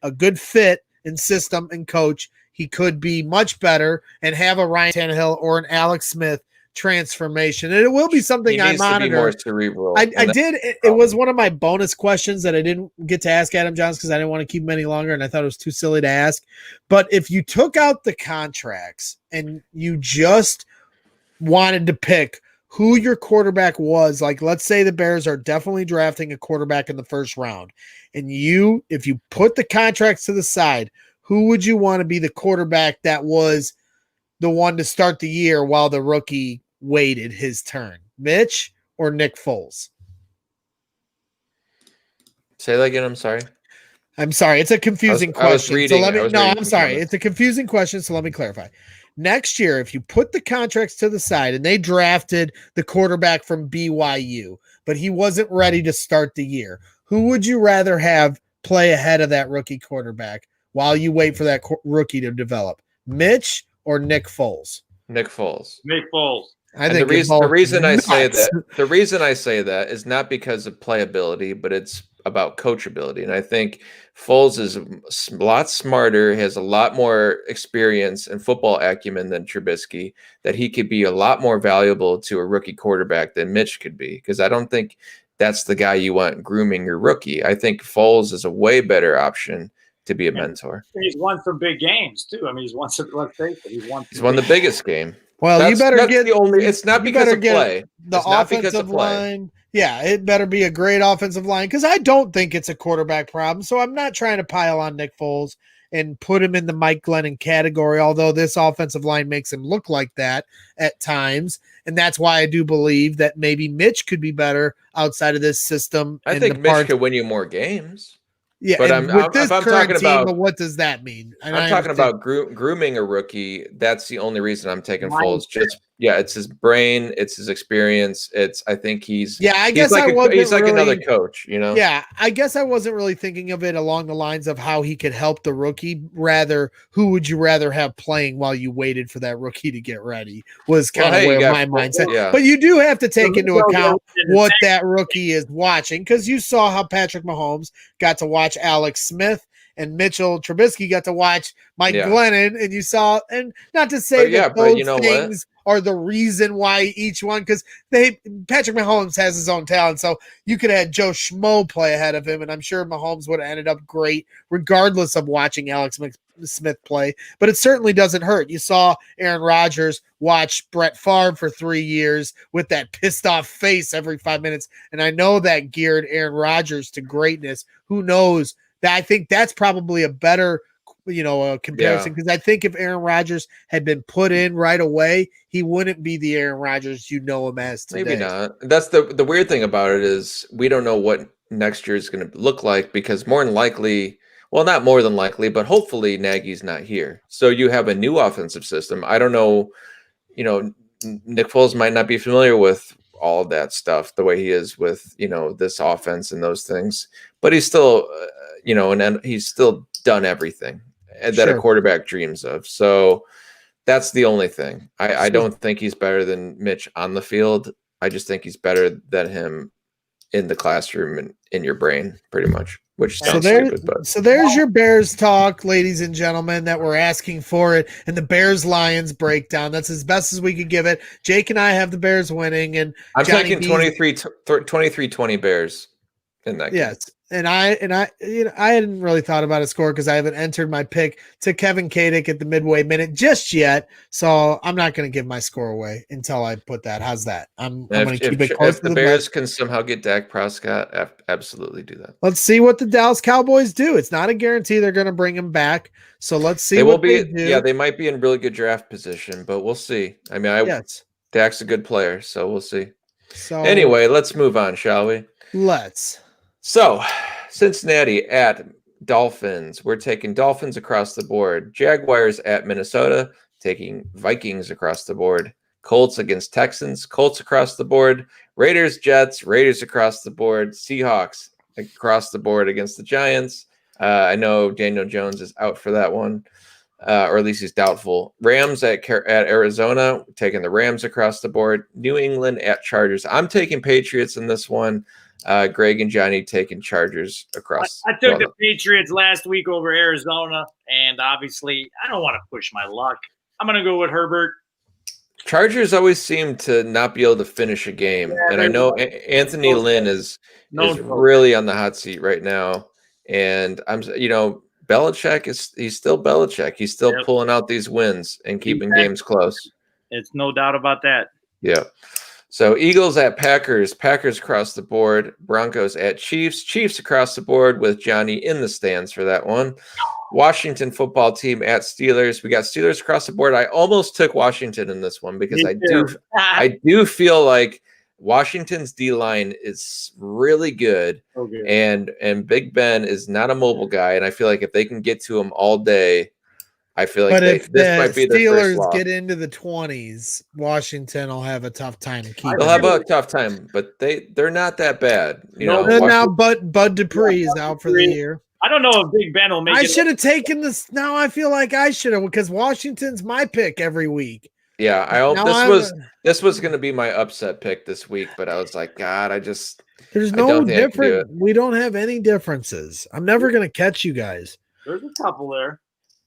a good fit and system and coach, he could be much better and have a Ryan Tannehill or an Alex Smith transformation. And it will be something I monitor. More cerebral. I did. It was one of my bonus questions that I didn't get to ask Adam Jahns because I didn't want to keep him any longer, and I thought it was too silly to ask. But if you took out the contracts and you just wanted to pick who your quarterback was, like let's say the Bears are definitely drafting a quarterback in the first round, and if you put the contracts to the side, who would you want to be the quarterback that was the one to start the year while the rookie waited his turn? Mitch or Nick Foles? Say that again. I'm sorry. It's a confusing question. I'm sorry. It's a confusing question. So let me clarify. Next year, if you put the contracts to the side and they drafted the quarterback from BYU, but he wasn't ready to start the year, who would you rather have play ahead of that rookie quarterback while you wait for that rookie to develop? Mitch or Nick Foles? Nick Foles. Nick Foles. I And think the reason I say that is not because of playability, but it's about coachability. And I think Foles is a lot smarter, has a lot more experience and football acumen than Trubisky, that he could be a lot more valuable to a rookie quarterback than Mitch could be. Because I don't think that's the guy you want grooming your rookie. I think Foles is a way better option to be a mentor. He's won some big games too. I mean, he's won the biggest game. Well, you better get the only. It's not because of play. The offensive line. Yeah, it better be a great offensive line because I don't think it's a quarterback problem. So I'm not trying to pile on Nick Foles and put him in the Mike Glennon category, although this offensive line makes him look like that at times. And that's why I do believe that maybe Mitch could be better outside of this system. I think Mitch could win you more games. Yeah, but with this current team, what does that mean? And I'm talking about grooming a rookie. That's the only reason I'm taking Foles. It's his brain, it's his experience. I think he's like another coach, you know? Yeah, I guess I wasn't really thinking of it along the lines of how he could help the rookie. Rather, who would you rather have playing while you waited for that rookie to get ready was kind of where my mindset. Yeah. But you do have to take into account what that rookie is watching because you saw how Patrick Mahomes got to watch Alex Smith and Mitchell Trubisky got to watch Mike Glennon, and you saw, and not to say that those things are the reason why each one, because Patrick Mahomes has his own talent, so you could have had Joe Schmo play ahead of him, and I'm sure Mahomes would have ended up great regardless of watching Alex Smith play, but it certainly doesn't hurt. You saw Aaron Rodgers watch Brett Favre for 3 years with that pissed off face every 5 minutes, and I know that geared Aaron Rodgers to greatness. Who knows? I think that's probably a better, comparison because I think if Aaron Rodgers had been put in right away, he wouldn't be the Aaron Rodgers you know him as today. Maybe not. That's the weird thing about it is we don't know what next year is going to look like because more than likely, well, not more than likely, but hopefully Nagy's not here. So you have a new offensive system. I don't know, Nick Foles might not be familiar with all of that stuff the way he is with, this offense and those things, but he's still, and he's still done everything that a quarterback dreams of. So that's the only thing. I don't think he's better than Mitch on the field. I just think he's better than him in the classroom and in your brain, pretty much. Which sounds stupid, but so there's your Bears talk, ladies and gentlemen, that we're asking for it, and the Bears-Lions breakdown. That's as best as we could give it. Jake and I have the Bears winning, and I'm taking 23-20 Bears in that game. Yes. And I hadn't really thought about a score because I haven't entered my pick to Kevin Kadick at the midway minute just yet. So I'm not going to give my score away until I put that. How's that? I'm going to keep it close. If the Bears can somehow get Dak Prescott, absolutely do that. Let's see what the Dallas Cowboys do. It's not a guarantee they're going to bring him back. So let's see what they do. Yeah, they might be in really good draft position, but we'll see. I mean, Dak's a good player, so we'll see. So anyway, let's move on, shall we? Let's. So, Cincinnati at Dolphins. We're taking Dolphins across the board. Jaguars at Minnesota, taking Vikings across the board. Colts against Texans, Colts across the board. Raiders, Jets, Raiders across the board. Seahawks across the board against the Giants. I know Daniel Jones is out for that one, or at least he's doubtful. Rams at Arizona, taking the Rams across the board. New England at Chargers. I'm taking Patriots in this one. Greg and Johnny taking Chargers across. I took the Patriots last week over Arizona, and obviously I don't want to push my luck. I'm going to go with Herbert. Chargers always seem to not be able to finish a game, and I know Anthony Lynn is really on the hot seat right now. And Belichick he's still Belichick. He's still pulling out these wins and keeping games close. It's no doubt about that. Yeah. So Eagles at Packers, Packers across the board. Broncos at Chiefs, Chiefs across the board with Johnny in the stands for that one. Washington football team at Steelers. We got Steelers across the board. I almost took Washington in this one because I do feel like Washington's D-line is really good, and Big Ben is not a mobile guy, and I feel like if they can get to him all day, I feel like this might be their first loss. Get into the 20s, Washington will have a tough time keeping. They'll have a tough time, but they're not that bad. Now, but Bud Dupree is out for the year. I don't know if Big Ben will make it. I should have taken this. Now I feel like I should have because Washington's my pick every week. Yeah, this was going to be my upset pick this week, but I was like, God, there's I no don't think I can do different. We don't have any differences. I'm never going to catch you guys. There's a couple there.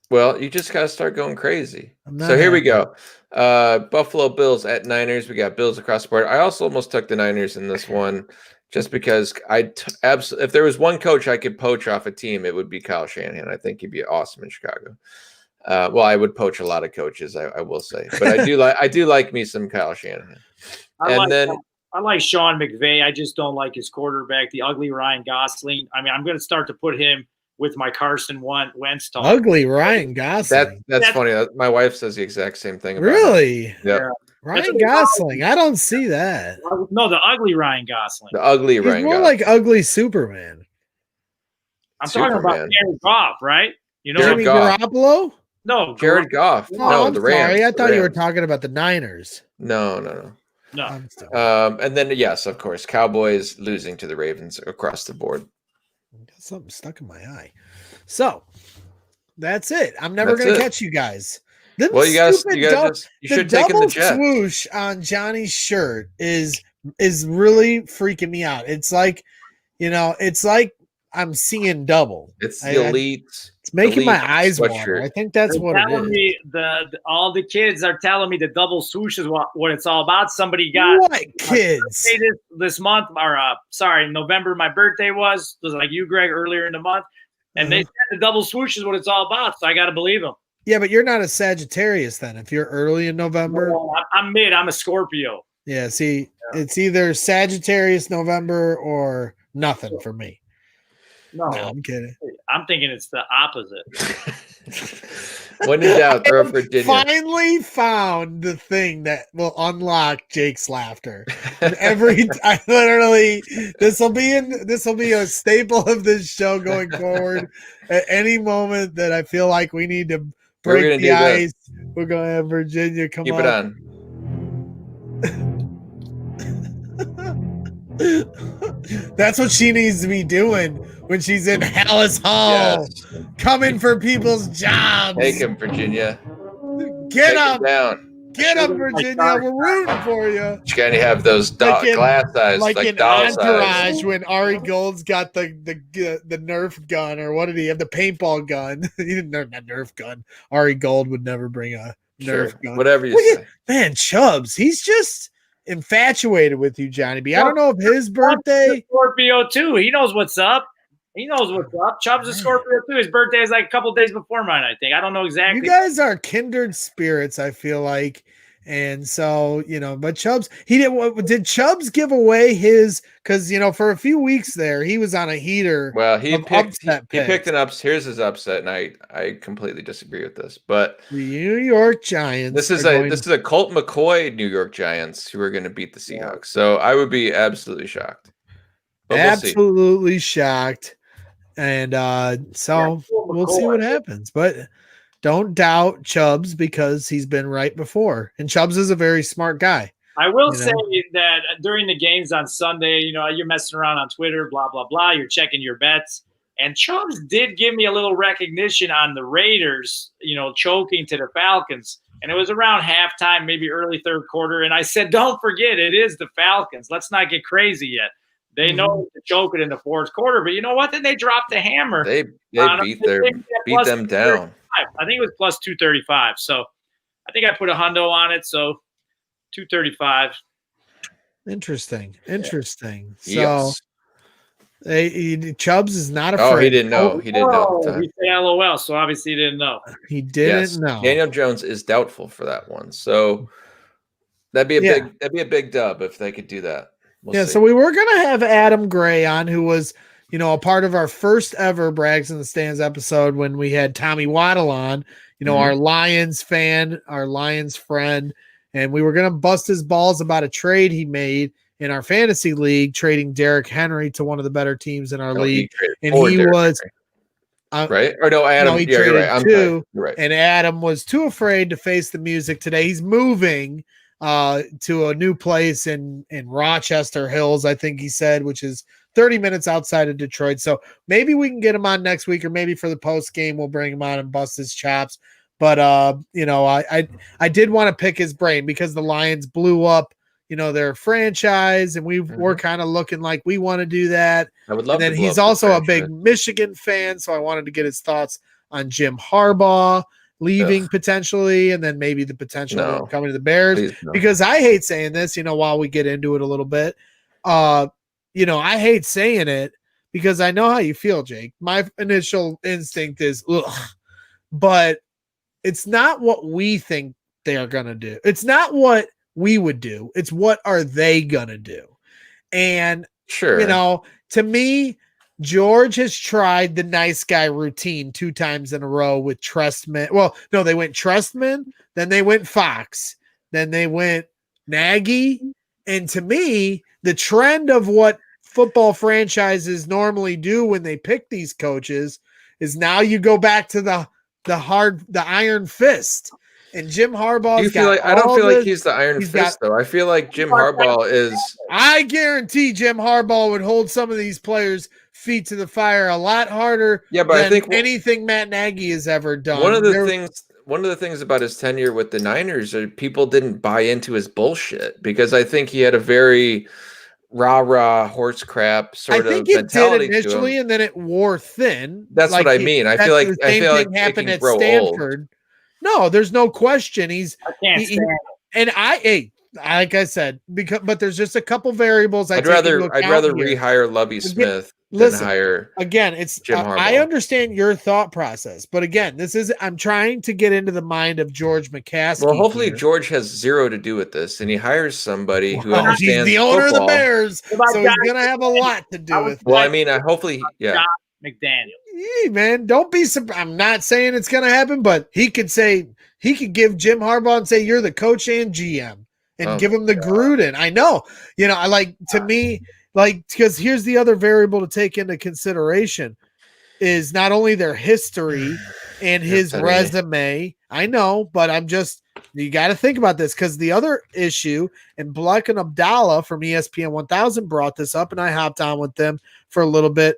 Well, you just got to start going crazy. I'm not So here we happy. go. Buffalo Bills at Niners. We got Bills across the board. I also almost took the Niners in this one just because if there was one coach I could poach off a team, it would be Kyle Shanahan. I think he'd be awesome in Chicago. Well, I would poach a lot of coaches, I will say, but I do like me some Kyle Shanahan. I like Sean McVay. I just don't like his quarterback, the ugly Ryan Gosling. I mean, I'm going to start to put him with my Carson Wentz talk. Ugly Ryan Gosling. That's funny. My wife says the exact same thing. Really? Yeah. Ryan Gosling. I don't see that. No, the ugly Ryan Gosling. The ugly He's Ryan more Gosling. like ugly Superman. I'm talking about Jared Goff, right? You know, Jimmy Garoppolo? No, Jared Goff. No, the Rams. Sorry, I thought you were Rams. talking about the Niners. No. And then yes, of course, Cowboys losing to the Ravens across the board. Got something stuck in my eye. So that's it. I'm never going to catch you guys. Well, you should take in the Jets. Swoosh on Johnny's shirt is really freaking me out. It's like, it's like I'm seeing double. It's the elite. It's making my eyes water. I think that's what it is. Me all the kids are telling me the double swoosh is what it's all about. Somebody got what kids this month, or November. My birthday was like you, Greg, earlier in the month, and they said the double swoosh is what it's all about. So I got to believe them. Yeah, but you're not a Sagittarius then. If you're early in November, I'm mid. I'm a Scorpio. Yeah, see, it's either Sagittarius November or nothing for me. No, I'm kidding. I'm thinking it's the opposite. When in doubt, throw Virginia. Finally found the thing that will unlock Jake's laughter. And this will be a staple of this show going forward. At any moment that I feel like we need to break the ice, we're going to have Virginia come Keep it on. That's what she needs to be doing when she's in Hallis Hall, coming for people's jobs. Take him, Virginia. Get up, down. Get up, Virginia. We're rooting for you. You gotta have those glass eyes, like in Entourage eyes. When Ari Gold's got the Nerf gun, or what did he have? The paintball gun. He didn't have a Nerf gun. Ari Gold would never bring a Nerf gun. Whatever you say. Man, Chubbs, he's just infatuated with you, Johnny B. I don't know if his birthday. Scorpio too. He knows what's up. Chubbs is Scorpio too. His birthday is like a couple days before mine, I think. I don't know exactly. You guys are kindred spirits, I feel like. And so, but Chubbs, did Chubbs give away his, because, for a few weeks there, he was on a heater. Well, he picked an upset. Here's his upset, and I completely disagree with this, but the New York Giants. This is a Colt McCoy New York Giants who are going to beat the Seahawks. So I would be absolutely shocked. Absolutely shocked. And so we'll see what happens. But don't doubt Chubbs, because he's been right before. And Chubbs is a very smart guy. I will say that during the games on Sunday, you're messing around on Twitter, blah, blah, blah. You're checking your bets. And Chubbs did give me a little recognition on the Raiders, choking to the Falcons. And it was around halftime, maybe early third quarter. And I said, don't forget, it is the Falcons. Let's not get crazy yet. They know to choke it in the fourth quarter. But you know what? Then they dropped the hammer. They beat them down. I think it was plus 235. So I think I put a hundo on it. So 235. Interesting. Yes. So Chubbs is not afraid. Oh, he didn't know. He didn't know. He said LOL, so obviously he didn't know. He didn't know. Daniel Jones is doubtful for that one. So that'd be a big dub if they could do that. We'll see. So we were gonna have Adam Gray on, who was a part of our first ever Brags in the Stands episode when we had Tommy Waddle on, our Lions fan, our Lions friend, and we were going to bust his balls about a trade he made in our fantasy league, trading Derrick Henry to one of the better teams in our league. And he was right? Or no, Adam. He traded right. two, right. And Adam was too afraid to face the music today. He's moving to a new place in Rochester Hills, I think he said, which is 30 minutes outside of Detroit. So maybe we can get him on next week, or maybe for the post game, we'll bring him on and bust his chops. But you know, I did want to pick his brain because the Lions blew up, you know, their franchise, and we're kind of looking like we want to do that. I would love and then to blow he's up also the a big Michigan fan, so I wanted to get his thoughts on Jim Harbaugh leaving potentially, and then maybe the potential of him coming to the Bears. Because I hate saying this, you know, while we get into it a little bit, you know, I hate saying it because I know how you feel, Jake. My initial instinct is, ugh, but it's not what we think they are going to do. It's not what we would do. It's what are they going to do? And, you know, to me, George has tried the nice guy routine 2 times in a row with Trestman. Well, no, they went Trestman, then they went Fox, then they went Nagy. And to me, the trend of what football franchises normally do when they pick these coaches is now you go back to the iron fist. And Jim Harbaugh. I don't feel like he's the iron fist, though. I feel like Jim Harbaugh is. I guarantee Jim Harbaugh would hold some of these players' feet to the fire a lot harder. Yeah, but I think anything Matt Nagy has ever done. One of the things about his tenure with the Niners are people didn't buy into his bullshit because I think he had a very rah-rah horse crap sort of mentality. I think it did initially, and then it wore thin. That's what I mean. I feel like the same thing happened at Stanford. Old. No, there's no question. I can't stand it. And like I said, but there's just a couple variables. I'd rather rehire Lovie Smith than hire. Again, it's Jim Harbaugh. I understand your thought process, but again, I'm trying to get into the mind of George McCaskey. Well, hopefully George has zero to do with this, and he hires somebody who understands. He's the owner football. of the Bears, so he's gonna have a lot to do with. Well, I mean, hopefully, yeah. McDaniel. Hey, man, don't be surprised. I'm not saying it's gonna happen, but he could give Jim Harbaugh and say you're the coach and GM. And give him the Gruden. I know, you know, because here's the other variable to take into consideration is not only their history and his resume. I know, but you got to think about this because the other issue, and Black and Abdallah from ESPN 1000 brought this up, and I hopped on with them for a little bit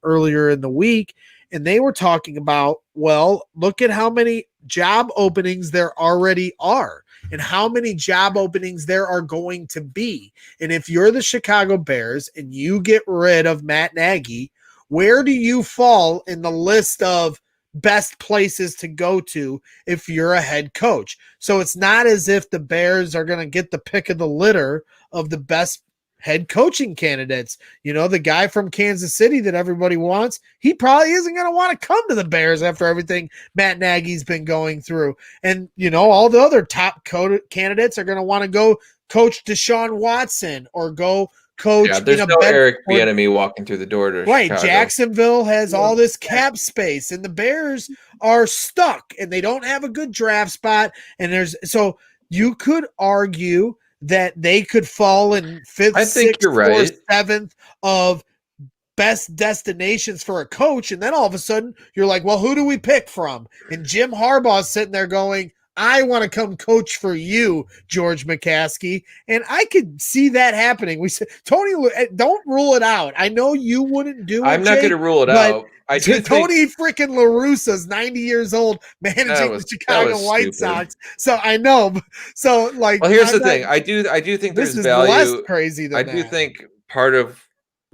earlier in the week, and they were talking about, well, look at how many job openings there already are. And how many job openings there are going to be. And if you're the Chicago Bears and you get rid of Matt Nagy, where do you fall in the list of best places to go to if you're a head coach? So it's not as if the Bears are going to get the pick of the litter of the best head coaching candidates. You know, the guy from Kansas City that everybody wants, he probably isn't going to want to come to the Bears after everything Matt Nagy's been going through. And, you know, all the other top candidates are going to want to go coach Deshaun Watson or go coach. Yeah, there's no Eric Bieniemy walking through the door to Chicago. Jacksonville has all this cap space, and the Bears are stuck, and they don't have a good draft spot. And so you could argue that they could fall in 5th, 6th, 4th, 7th of best destinations for a coach. And then all of a sudden you're like, well, who do we pick from? And Jim Harbaugh's sitting there going, I want to come coach for you, George McCaskey. And I could see that happening. We said, Tony, don't rule it out. I know you wouldn't do it. I'm not going to rule it out. I do Tony freaking La Russa's 90 years old managing the Chicago White Sox. So I know. So like, well, here's the thing. I do think there's value. Less crazy than I do think part of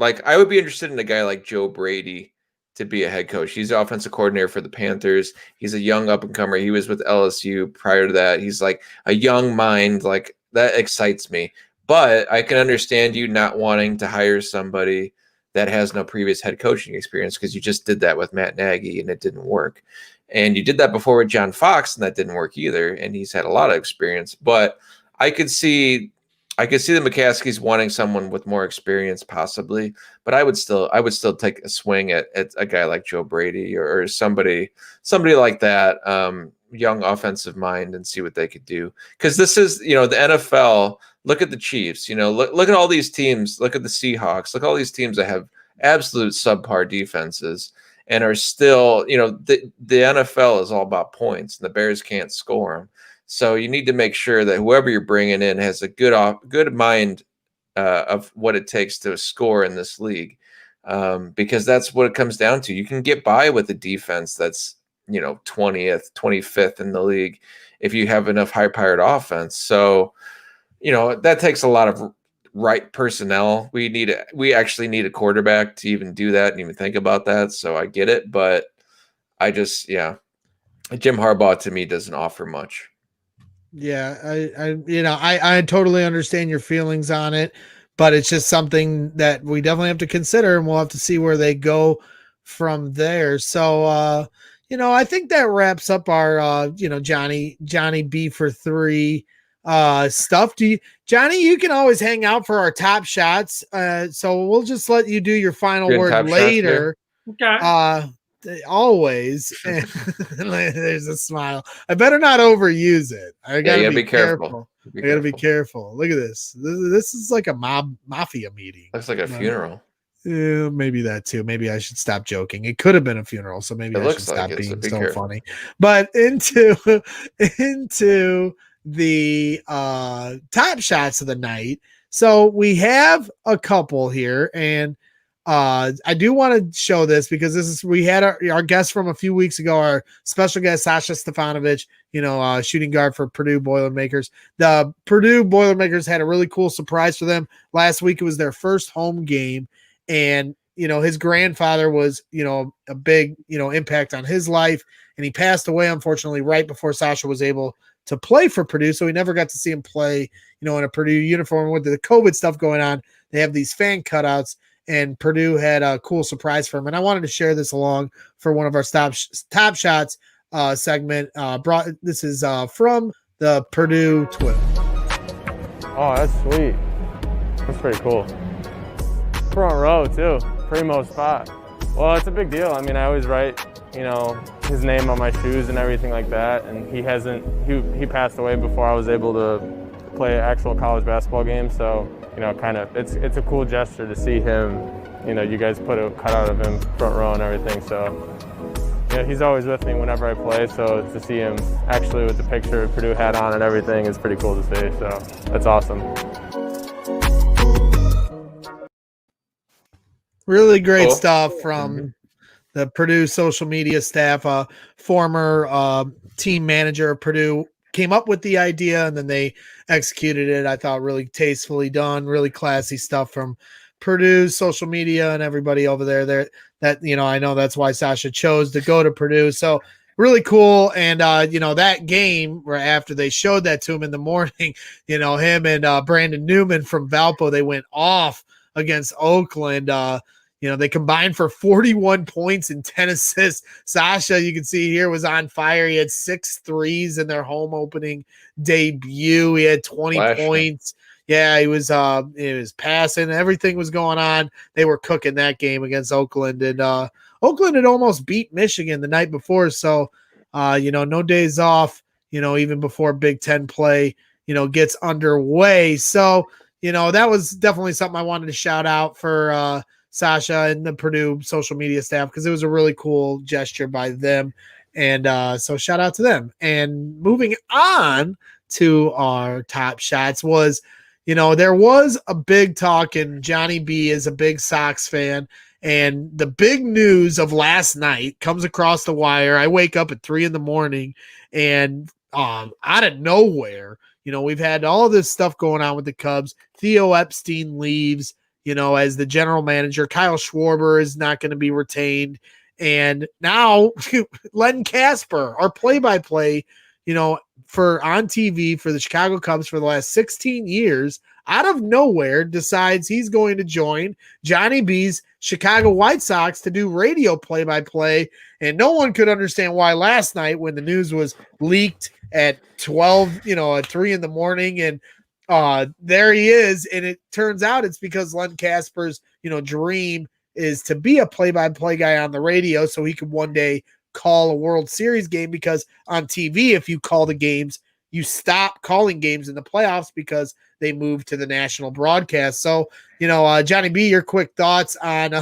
I would be interested in a guy like Joe Brady to be a head coach. He's the offensive coordinator for the Panthers. He's a young up and comer. He was with LSU prior to that. He's like a young mind. Like that excites me. But I can understand you not wanting to hire somebody that has no previous head coaching experience because you just did that with Matt Nagy and it didn't work. And you did that before with John Fox and that didn't work either. And he's had a lot of experience. But I could see the McCaskies wanting someone with more experience possibly. But I would still take a swing at a guy like Joe Brady or somebody like that, young offensive mind, and see what they could do. Because this is, the NFL. Look at the Chiefs, look at all these teams. Look at the Seahawks. Look at all these teams that have absolute subpar defenses and are still, the NFL is all about points and the Bears can't score them. So you need to make sure that whoever you're bringing in has a good mind of what it takes to score in this league, because that's what it comes down to. You can get by with a defense that's 20th, 25th in the league if you have enough high-powered offense. So, that takes a lot of right personnel. We actually need a quarterback to even do that and even think about that. So I get it, but Jim Harbaugh to me doesn't offer much. Yeah, I totally understand your feelings on it, but it's just something that we definitely have to consider, and we'll have to see where they go from there. So, I think that wraps up our, Johnny B for 3 stuff. Johnny, you can always hang out for our top shots. So we'll just let you do your final word later. Okay. Always. There's a smile. I better not overuse it. I gotta be careful. I gotta be careful. Look at this. This is like a mafia meeting. Looks like a funeral. Maybe that too. Maybe I should stop joking. It could have been a funeral, so maybe I should stop being so funny. But into the top shots of the night. So we have a couple here, and I do want to show this because we had our guest from a few weeks ago, our special guest Sasha Stefanovic, shooting guard for Purdue Boilermakers. The Purdue Boilermakers had a really cool surprise for them last week. It was their first home game, and his grandfather was a big impact on his life, and he passed away unfortunately right before Sasha was able to play for Purdue, so we never got to see him play in a Purdue uniform. With the COVID stuff going on, they have these fan cutouts, and Purdue had a cool surprise for him. And I wanted to share this along for one of our top shots segment. This is from the Purdue Twitter. Oh, that's sweet. That's pretty cool. Front row too, primo spot. Well, it's a big deal. I mean, I always write, his name on my shoes and everything like that. And he passed away before I was able to play an actual college basketball game. So, it's a cool gesture to see him. You guys put a cutout of him front row and everything. So, he's always with me whenever I play. So to see him actually with the picture of Purdue hat on and everything is pretty cool to see. So that's awesome. Really great stuff from the Purdue social media staff. Former team manager of Purdue came up with the idea, and then they executed it. I thought really tastefully done, really classy stuff from Purdue's social media and everybody over there. That I know that's why Sasha chose to go to Purdue. So really cool. And that game where after they showed that to him in the morning, him and Brandon Newman from Valpo, they went off against Oakland. They combined for 41 points and 10 assists. Sasha, you can see here, was on fire. He had 6 threes in their home opening debut. He had 20 points. Yeah, he was passing. Everything was going on. They were cooking that game against Oakland. And Oakland had almost beat Michigan the night before. So, no days off, even before Big Ten play, gets underway. So, that was definitely something I wanted to shout out for Sasha and the Purdue social media staff, because it was a really cool gesture by them. And so shout out to them. And moving on to our top shots was, there was a big talk, and Johnny B is a big Sox fan. And the big news of last night comes across the wire. I wake up at 3 a.m. and out of nowhere, we've had all this stuff going on with the Cubs. Theo Epstein leaves, as the general manager. Kyle Schwarber is not going to be retained. And now Len Casper, our play-by-play, for on TV for the Chicago Cubs for the last 16 years, out of nowhere decides he's going to join Johnny B's Chicago White Sox to do radio play-by-play. And no one could understand why last night, when the news was leaked at 12, at 3 a.m, and there he is. And it turns out it's because Len Casper's, dream is to be a play-by-play guy on the radio so he could one day call a World Series game, because on TV, if you call the games, you stop calling games in the playoffs because they move to the national broadcast. So, Johnny B, your quick thoughts on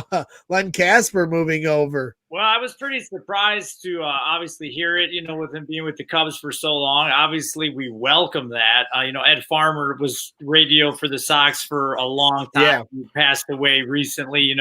Len Casper moving over. Well, I was pretty surprised to obviously hear it, with him being with the Cubs for so long. Obviously, we welcome that. Ed Farmer was radio for the Sox for a long time. Yeah. He passed away recently,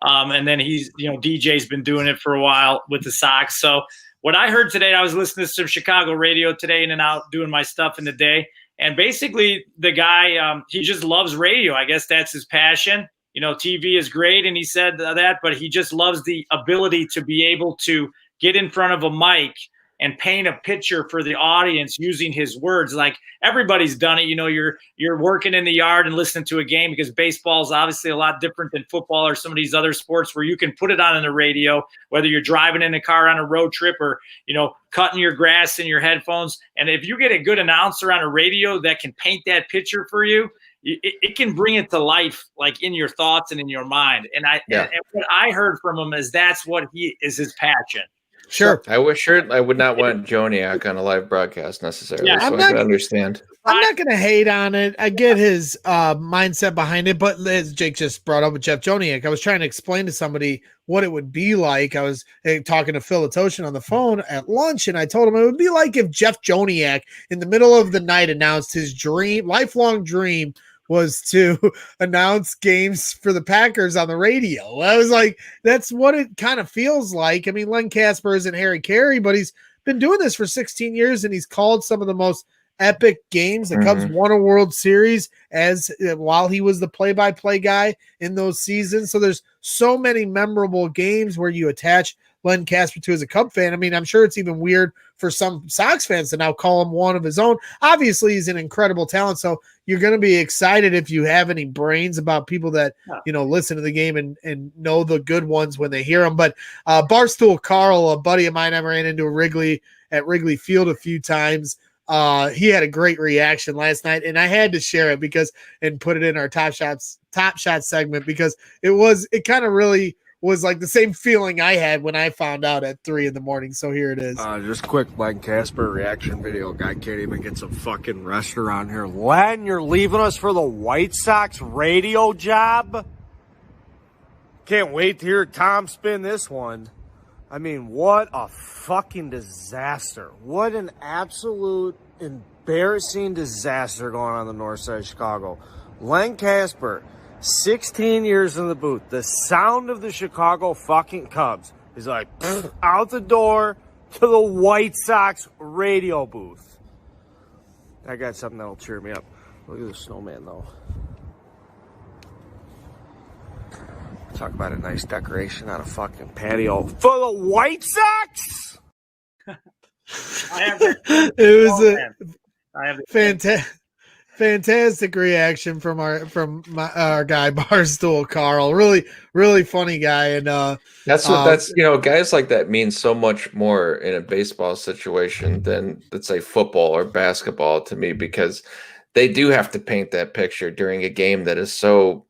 and then he's, DJ's been doing it for a while with the Sox. So what I heard today, I was listening to some Chicago radio today in and out doing my stuff in the day. And basically the guy, he just loves radio. I guess that's his passion. You know, TV is great. And he said that, but he just loves the ability to be able to get in front of a mic and paint a picture for the audience using his words. Like everybody's done it. You know, you're working in the yard and listening to a game, because baseball is obviously a lot different than football or some of these other sports where you can put it on the radio, whether you're driving in a car on a road trip or, you know, cutting your grass in your headphones. And if you get a good announcer on a radio that can paint that picture for you, it can bring it to life, like in your thoughts and in your mind. And and what I heard from him is that's what he is, his passion. Sure. I would not want Joniak on a live broadcast necessarily. Yeah, so I can understand. I'm not going to hate on it. I get his mindset behind it, but as Jake just brought up with Jeff Joniak, I was trying to explain to somebody what it would be like. I was talking to Phil Atoshin on the phone at lunch, and I told him it would be like if Jeff Joniak in the middle of the night announced his lifelong dream was to announce games for the Packers on the radio. I was like, that's what it kind of feels like. I mean, Len Casper isn't Harry Carey, but he's been doing this for 16 years, and he's called some of the most epic games. The Cubs won a World Series while he was the play-by-play guy in those seasons. So there's so many memorable games where you attach Len Casper to as a Cub fan. I mean, I'm sure it's even weird for some Sox fans to now call him one of his own. Obviously, he's an incredible talent, so you're going to be excited if you have any brains about people that, you know, listen to the game and know the good ones when they hear them. But Barstool Carl, a buddy of mine I ran into at Wrigley Field a few times, he had a great reaction last night, and I had to share it and put it in our Top Shots segment, because it kind of really was like the same feeling I had when I found out at 3 a.m. So here it is. Just quick Len Casper reaction video. Guy can't even get some fucking restaurant here. Len, you're leaving us for the White Sox radio job? Can't wait to hear Tom spin this one. I mean, what a fucking disaster. What an absolute embarrassing disaster going on the north side of Chicago. Len Casper, 16 years in the booth. The sound of the Chicago fucking Cubs is like out the door to the White Sox radio booth. I got something that'll cheer me up. Look at the snowman, though. Talk about a nice decoration on a fucking patio for the White Sox. It was a fantastic reaction from our guy Barstool Carl. Really, really funny guy, and that's guys like that mean so much more in a baseball situation than, let's say, football or basketball to me, because they do have to paint that picture during a game that is so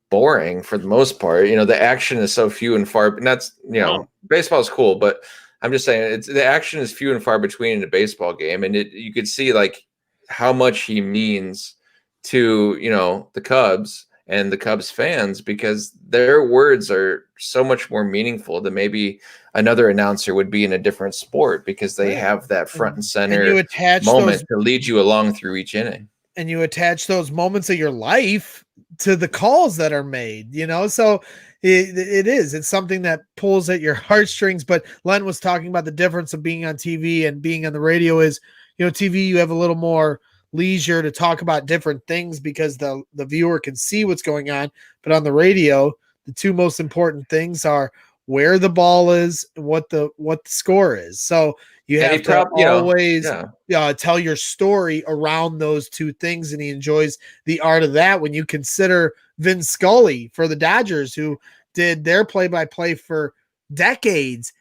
boring for the most part. You know, the action is so few and far, and that's, you know, baseball is cool, but I'm just saying the action is few and far between in a baseball game, and you could see like how much he means to, you know, the Cubs and the Cubs fans, because their words are so much more meaningful than maybe another announcer would be in a different sport, because they have that front and center moment to lead you along through each inning. And you attach those moments of your life to the calls that are made, you know? So it's something that pulls at your heartstrings. But Len was talking about the difference of being on TV and being on the radio is, you know, TV, you have a little more leisure to talk about different things because the viewer can see what's going on. But on the radio, the two most important things are where the ball is and what the score is. So you have to always tell your story around those two things. And he enjoys the art of that. When you consider Vin Scully for the Dodgers, who did their play-by-play for decades,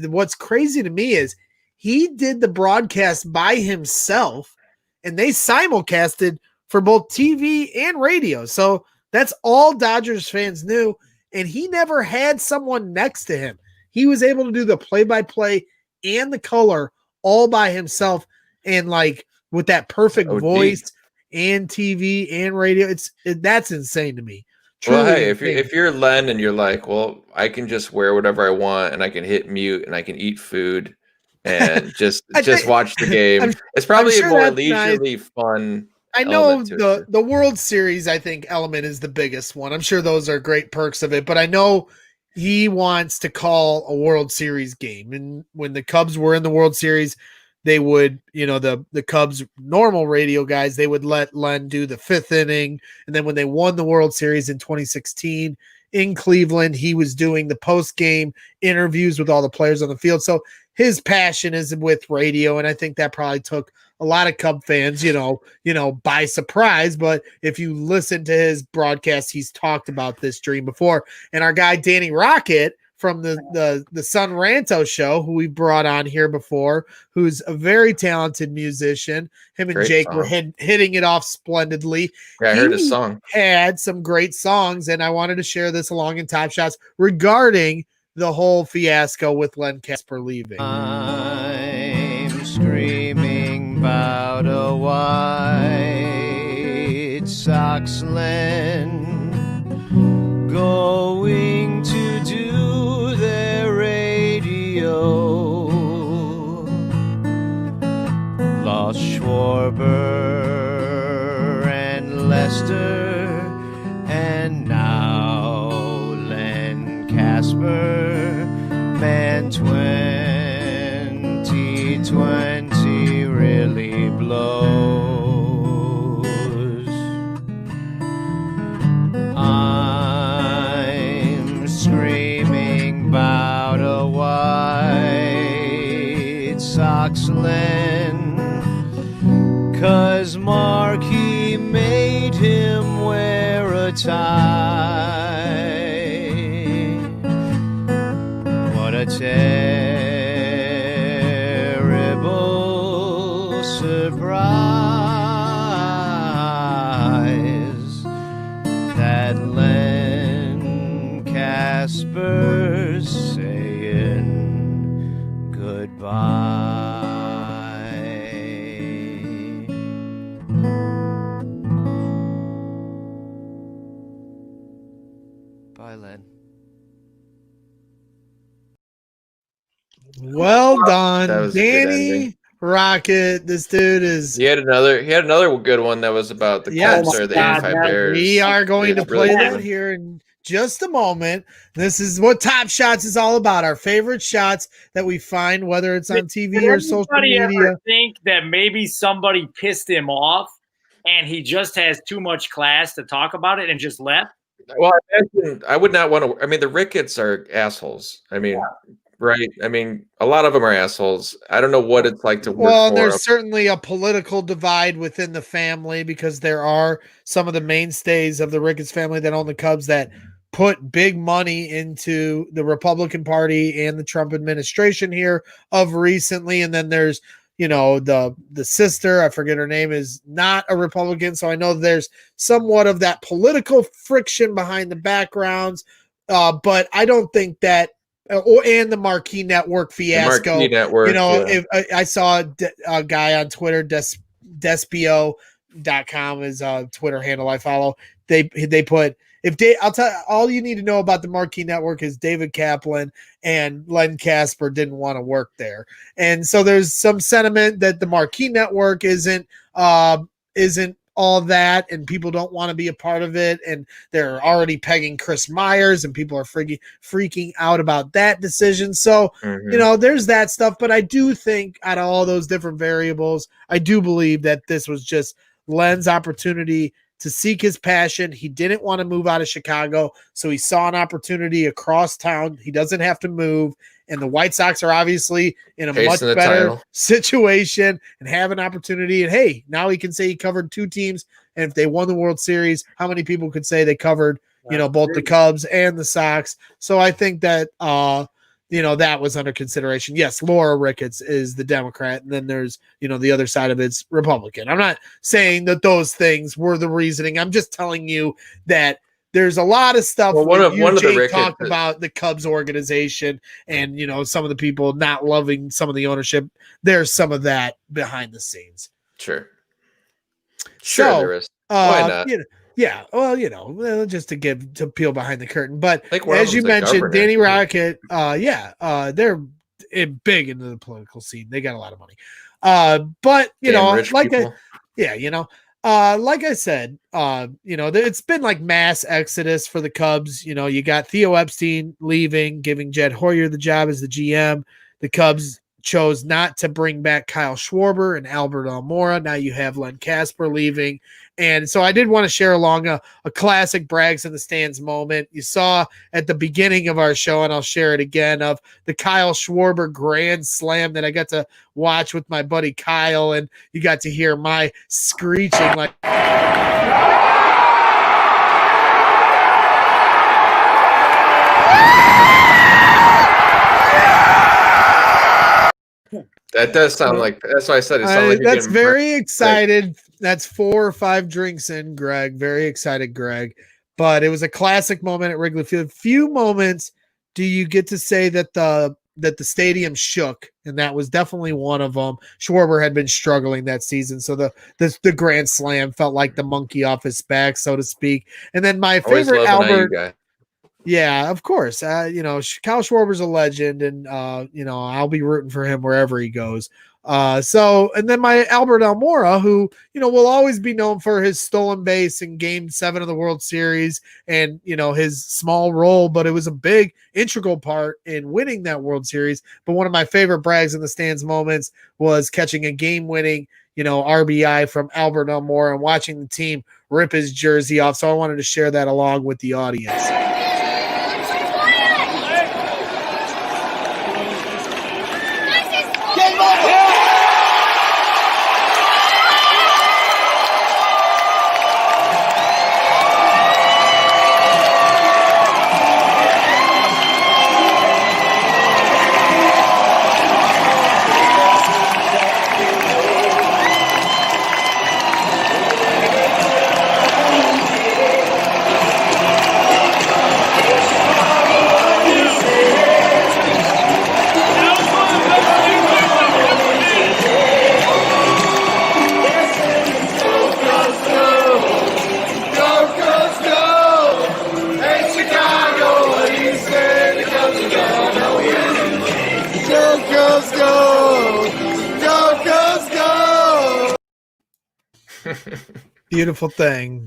what's crazy to me is he did the broadcast by himself, and they simulcasted for both TV and radio. So that's all Dodgers fans knew. And he never had someone next to him. He was able to do the play-by-play and the color all by himself. And like with that perfect voice and TV and radio, that's insane to me. Truly well, hey, if you're Len and you're like, well, I can just wear whatever I want and I can hit mute and I can eat food and just watch the game. It's probably a more leisurely, fun. I know the World Series, I think, element is the biggest one. I'm sure those are great perks of it, but I know he wants to call a World Series game. And when the Cubs were in the World Series, they would, the Cubs normal radio guys, they would let Len do the 5th inning. And then when they won the World Series in 2016 in Cleveland, he was doing the post-game interviews with all the players on the field. So his passion is with radio, and I think that probably took a lot of Cub fans, by surprise. But if you listen to his broadcast, he's talked about this dream before. And our guy Danny Rocket from the Sun Ranto show, who we brought on here before, who's a very talented musician. Him and Jake were hitting it off splendidly. Yeah, I heard his song. Had some great songs, and I wanted to share this along in Top Shots regarding the whole fiasco with Len Kasper leaving. I'm screaming about a White Sox Len going to do their radio. Lost Schwarber and Lester, and now Len Kasper. Man, 2020 really blows. I'm screaming about a White Sox Len, 'cause Markey made him wear a tie. What a terrible surprise that Len Kasper's saying goodbye. Bye, Len. Well done, Danny Rocket. This dude is. He had another good one that was about the Cubs or the 85 Bears. We are going to play that here in just a moment. This is what Top Shots is all about. Our favorite shots that we find, whether it's on TV or social media. Ever think that maybe somebody pissed him off and he just has too much class to talk about it and just left? Well, I would not want to. I mean, the Ricketts are assholes. I mean. Yeah. Right. I mean, a lot of them are assholes. I don't know what it's like to work for them. There's certainly a political divide within the family because there are some of the mainstays of the Ricketts family that own the Cubs that put big money into the Republican Party and the Trump administration here of recently. And then there's, the sister, I forget her name, is not a Republican. So I know there's somewhat of that political friction behind the backgrounds. But I don't think that, and the Marquee Network fiasco. The Marquee Network, if I saw a guy on Twitter, Despio.com is a Twitter handle I follow. They put I'll tell you, all you need to know about the Marquee Network is David Kaplan and Len Kasper didn't want to work there, and so there's some sentiment that the Marquee Network isn't all that, and people don't want to be a part of it, and they're already pegging Chris Myers, and people are freaking out about that decision. So, there's that stuff, but I do think out of all those different variables, I do believe that this was just Len's opportunity to seek his passion. He didn't want to move out of Chicago, so he saw an opportunity across town. He doesn't have to move, and the White Sox are obviously in a much better situation and have an opportunity. And hey, now he can say he covered 2 teams, and if they won the World Series, how many people could say they covered, both the Cubs and the Sox? So I think that that was under consideration. Yes, Laura Ricketts is the Democrat, and then there's, the other side of it's Republican. I'm not saying that those things were the reasoning. I'm just telling you that there's a lot of stuff. Well, one of the Ricketts talked about the Cubs organization and, some of the people not loving some of the ownership. There's some of that behind the scenes. Sure, there is. Why not? Yeah, well, just to peel behind the curtain. But as you mentioned, Danny Rocket, they're big into the political scene. They got a lot of money. But Like I said, it's been like mass exodus for the Cubs. You got Theo Epstein leaving, giving Jed Hoyer the job as the GM. The Cubs chose not to bring back Kyle Schwarber and Albert Almora. Now you have Len Casper leaving. And so I did want to share along a classic Brags in the Stands moment. You saw at the beginning of our show, and I'll share it again, of the Kyle Schwarber grand slam that I got to watch with my buddy Kyle, and you got to hear my screeching like That does sound like, that's why I said it sounded like that's very excited. That's 4 or 5 drinks in, Greg. Very excited, Greg. But it was a classic moment at Wrigley Field. Few moments do you get to say that the stadium shook, and that was definitely one of them. Schwarber had been struggling that season, so the grand slam felt like the monkey off his back, so to speak. And then my favorite Albert guy. Yeah, of course. Kyle Schwarber's a legend, and I'll be rooting for him wherever he goes. And then my Albert Almora, who will always be known for his stolen base in Game 7 of the World Series, and his small role, but it was a big integral part in winning that World Series. But one of my favorite Brags in the Stands moments was catching a game-winning RBI from Albert Almora and watching the team rip his jersey off. So I wanted to share that along with the audience.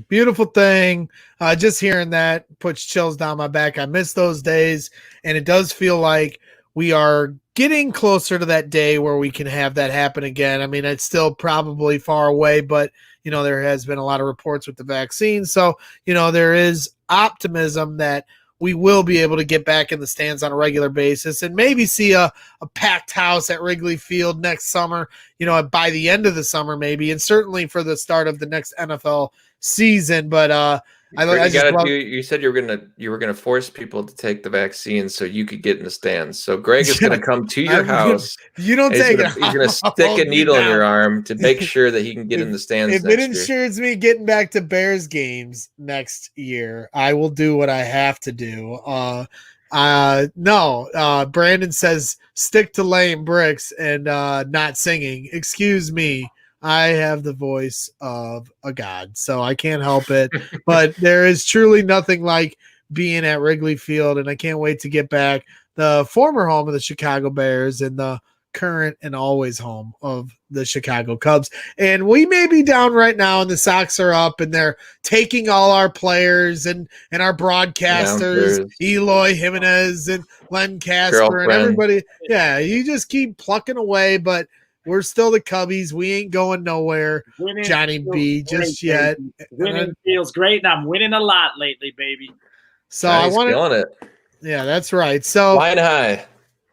Beautiful thing. Just hearing that puts chills down my back. I miss those days, and it does feel like we are getting closer to that day where we can have that happen again. I mean, it's still probably far away, but there has been a lot of reports with the vaccine, so there is optimism that we will be able to get back in the stands on a regular basis and maybe see a packed house at Wrigley Field next summer, by the end of the summer maybe, and certainly for the start of the next NFL season. But you said you were gonna force people to take the vaccine so you could get in the stands. So Greg is gonna come to your house. You don't take it. He's gonna stick a needle in your arm to make sure that he can get in the stands. If it ensures me getting back to Bears games next year, I will do what I have to do. Brandon says stick to laying bricks and not singing. Excuse me. I have the voice of a god, so I can't help it. But there is truly nothing like being at Wrigley Field, and I can't wait to get back. The former home of the Chicago Bears and the current and always home of the Chicago Cubs. And we may be down right now, and the Sox are up, and they're taking all our players and our broadcasters, Eloy Jimenez and Len Casper and everybody. Yeah, you just keep plucking away, but we're still the Cubbies. We ain't going nowhere, Johnny B, just yet. Winning feels great, and I'm winning a lot lately, baby. So I want to. Yeah, that's right. So flying high.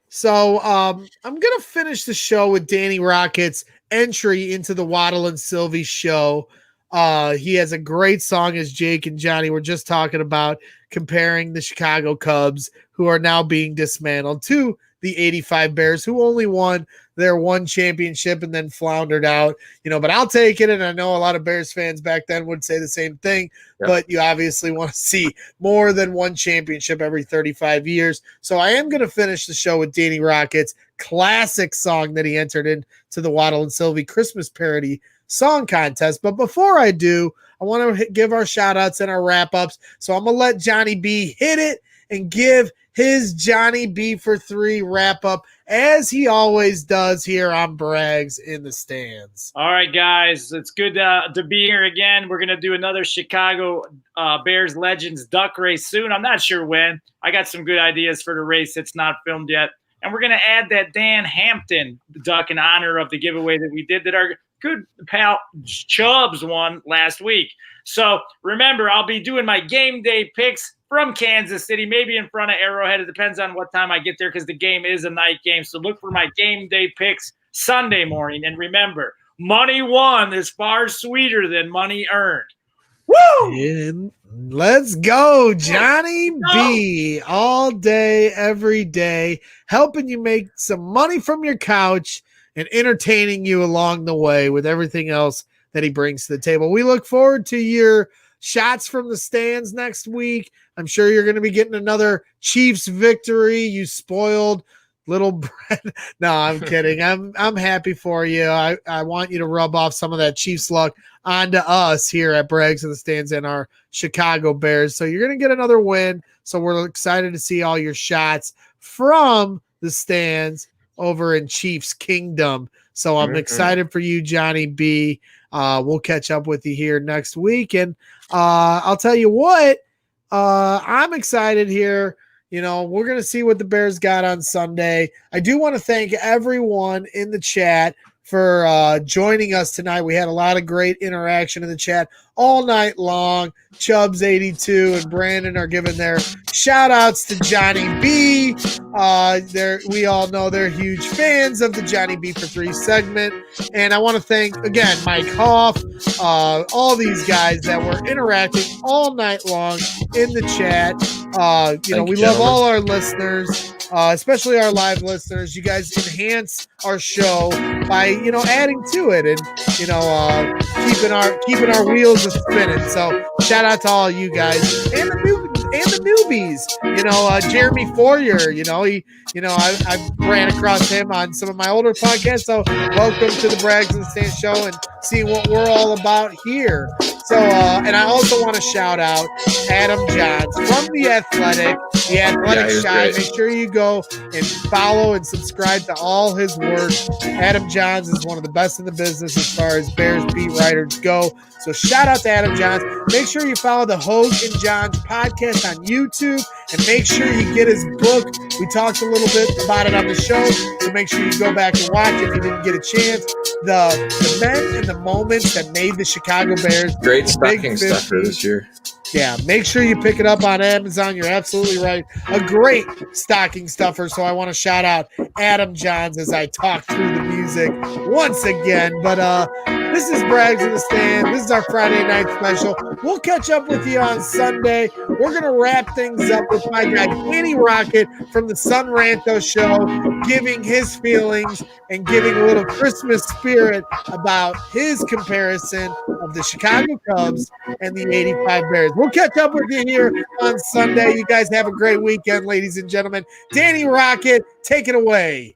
So I'm gonna finish the show with Danny Rocket's entry into the Waddle and Sylvie show. He has a great song, as Jake and Johnny were just talking about, comparing the Chicago Cubs, who are now being dismantled, to the 85 Bears, who only won their one championship and then floundered out, but I'll take it. And I know a lot of Bears fans back then would say the same thing, but you obviously want to see more than one championship every 35 years. So I am going to finish the show with Danny Rocket's classic song that he entered into the Waddle and Sylvie Christmas parody song contest. But before I do, I want to give our shout outs and our wrap ups. So I'm going to let Johnny B hit it and give his Johnny B for 3 wrap up as he always does here on Brags in the Stands. All right, guys, it's good to be here again. We're going to do another Chicago Bears Legends duck race soon. I'm not sure when. I got some good ideas for the race. It's not filmed yet. And we're going to add that Dan Hampton duck in honor of the giveaway that we did that our good pal Chubbs won last week. So remember, I'll be doing my game day picks from Kansas City, maybe in front of Arrowhead. It depends on what time I get there because the game is a night game. So look for my game day picks Sunday morning. And remember, money won is far sweeter than money earned. Woo! And let's go, Johnny B. All day, every day, helping you make some money from your couch and entertaining you along the way with everything else that he brings to the table. We look forward to your shots from the stands next week. I'm sure you're going to be getting another Chiefs victory. You spoiled little Brett. No, I'm kidding. I'm happy for you. I want you to rub off some of that Chiefs luck onto us here at Brags in the Stands and our Chicago Bears. So you're going to get another win. So we're excited to see all your shots from the stands over in Chiefs Kingdom. So I'm excited for you, Johnny B. We'll catch up with you here next week. And I'll tell you what, I'm excited here. You know, we're going to see what the Bears got on Sunday. I do want to thank everyone in the chat for joining us tonight. We had a lot of great interaction in the chat all night long. Chubbs82 and Brandon are giving their shout outs to Johnny B. We all know they're huge fans of the Johnny B for 3 segment. And I want to thank, again, Mike Hoff, all these guys that were interacting all night long in the chat. We love all our listeners, especially our live listeners. You guys enhance our show by, adding to it and, keeping our wheels spinning. So shout out to all you guys and the newbies. Jeremy Fourier, I ran across him on some of my older podcasts. So welcome to the Brags and the Stand show and seeing what we're all about here. So, and I also want to shout out Adam Jahns from The Athletic Shot. Make sure you go and follow and subscribe to all his work. Adam Jahns is one of the best in the business as far as Bears beat writers go. So shout out to Adam Jahns. Make sure you follow the Hogue and Johns podcast on YouTube and make sure you get his book. We talked a little bit about it on the show, so make sure you go back and watch it if you didn't get a chance. The men and the moments that made the Chicago Bears great stocking stuffer this year. Yeah, make sure you pick it up on Amazon. You're absolutely right. A great stocking stuffer. So I want to shout out Adam Jahns as I talk through the music once again. But this is Brags in the Stand. This is our Friday night special. We'll catch up with you on Sunday. We're going to wrap things up with my guy, Danny Rocket from the Sun Ranto Show, giving his feelings and giving a little Christmas spirit about his comparison of the Chicago Cubs and the 85 Bears. We'll catch up with you here on Sunday. You guys have a great weekend, ladies and gentlemen. Danny Rocket, take it away.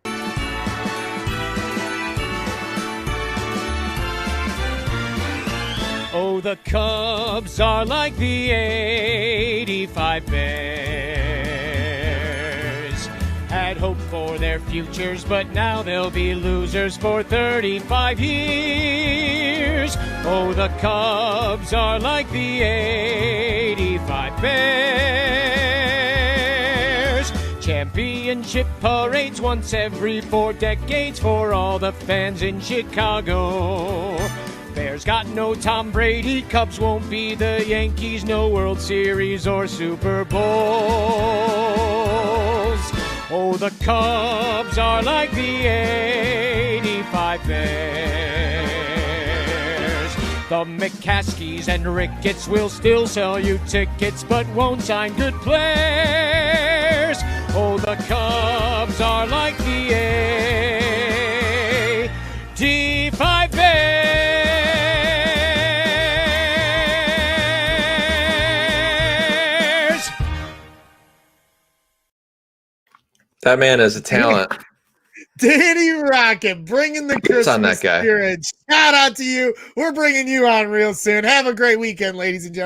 Oh, the Cubs are like the 85 Bears. Had hope for their futures, but now they'll be losers for 35 years. Oh, the Cubs are like the 85 Bears. Championship parades once every 4 decades for all the fans in Chicago. Bears got no Tom Brady, Cubs won't be the Yankees, no World Series or Super Bowls. Oh, the Cubs are like the 85 Bears. The McCaskies and Ricketts will still sell you tickets, but won't sign good players. Oh, the Cubs are like the 85 Bears. That man is a talent. Danny Rocket, bringing the Christmas on that guy. spirit. Shout out to you. We're bringing you on real soon. Have a great weekend, ladies and gentlemen.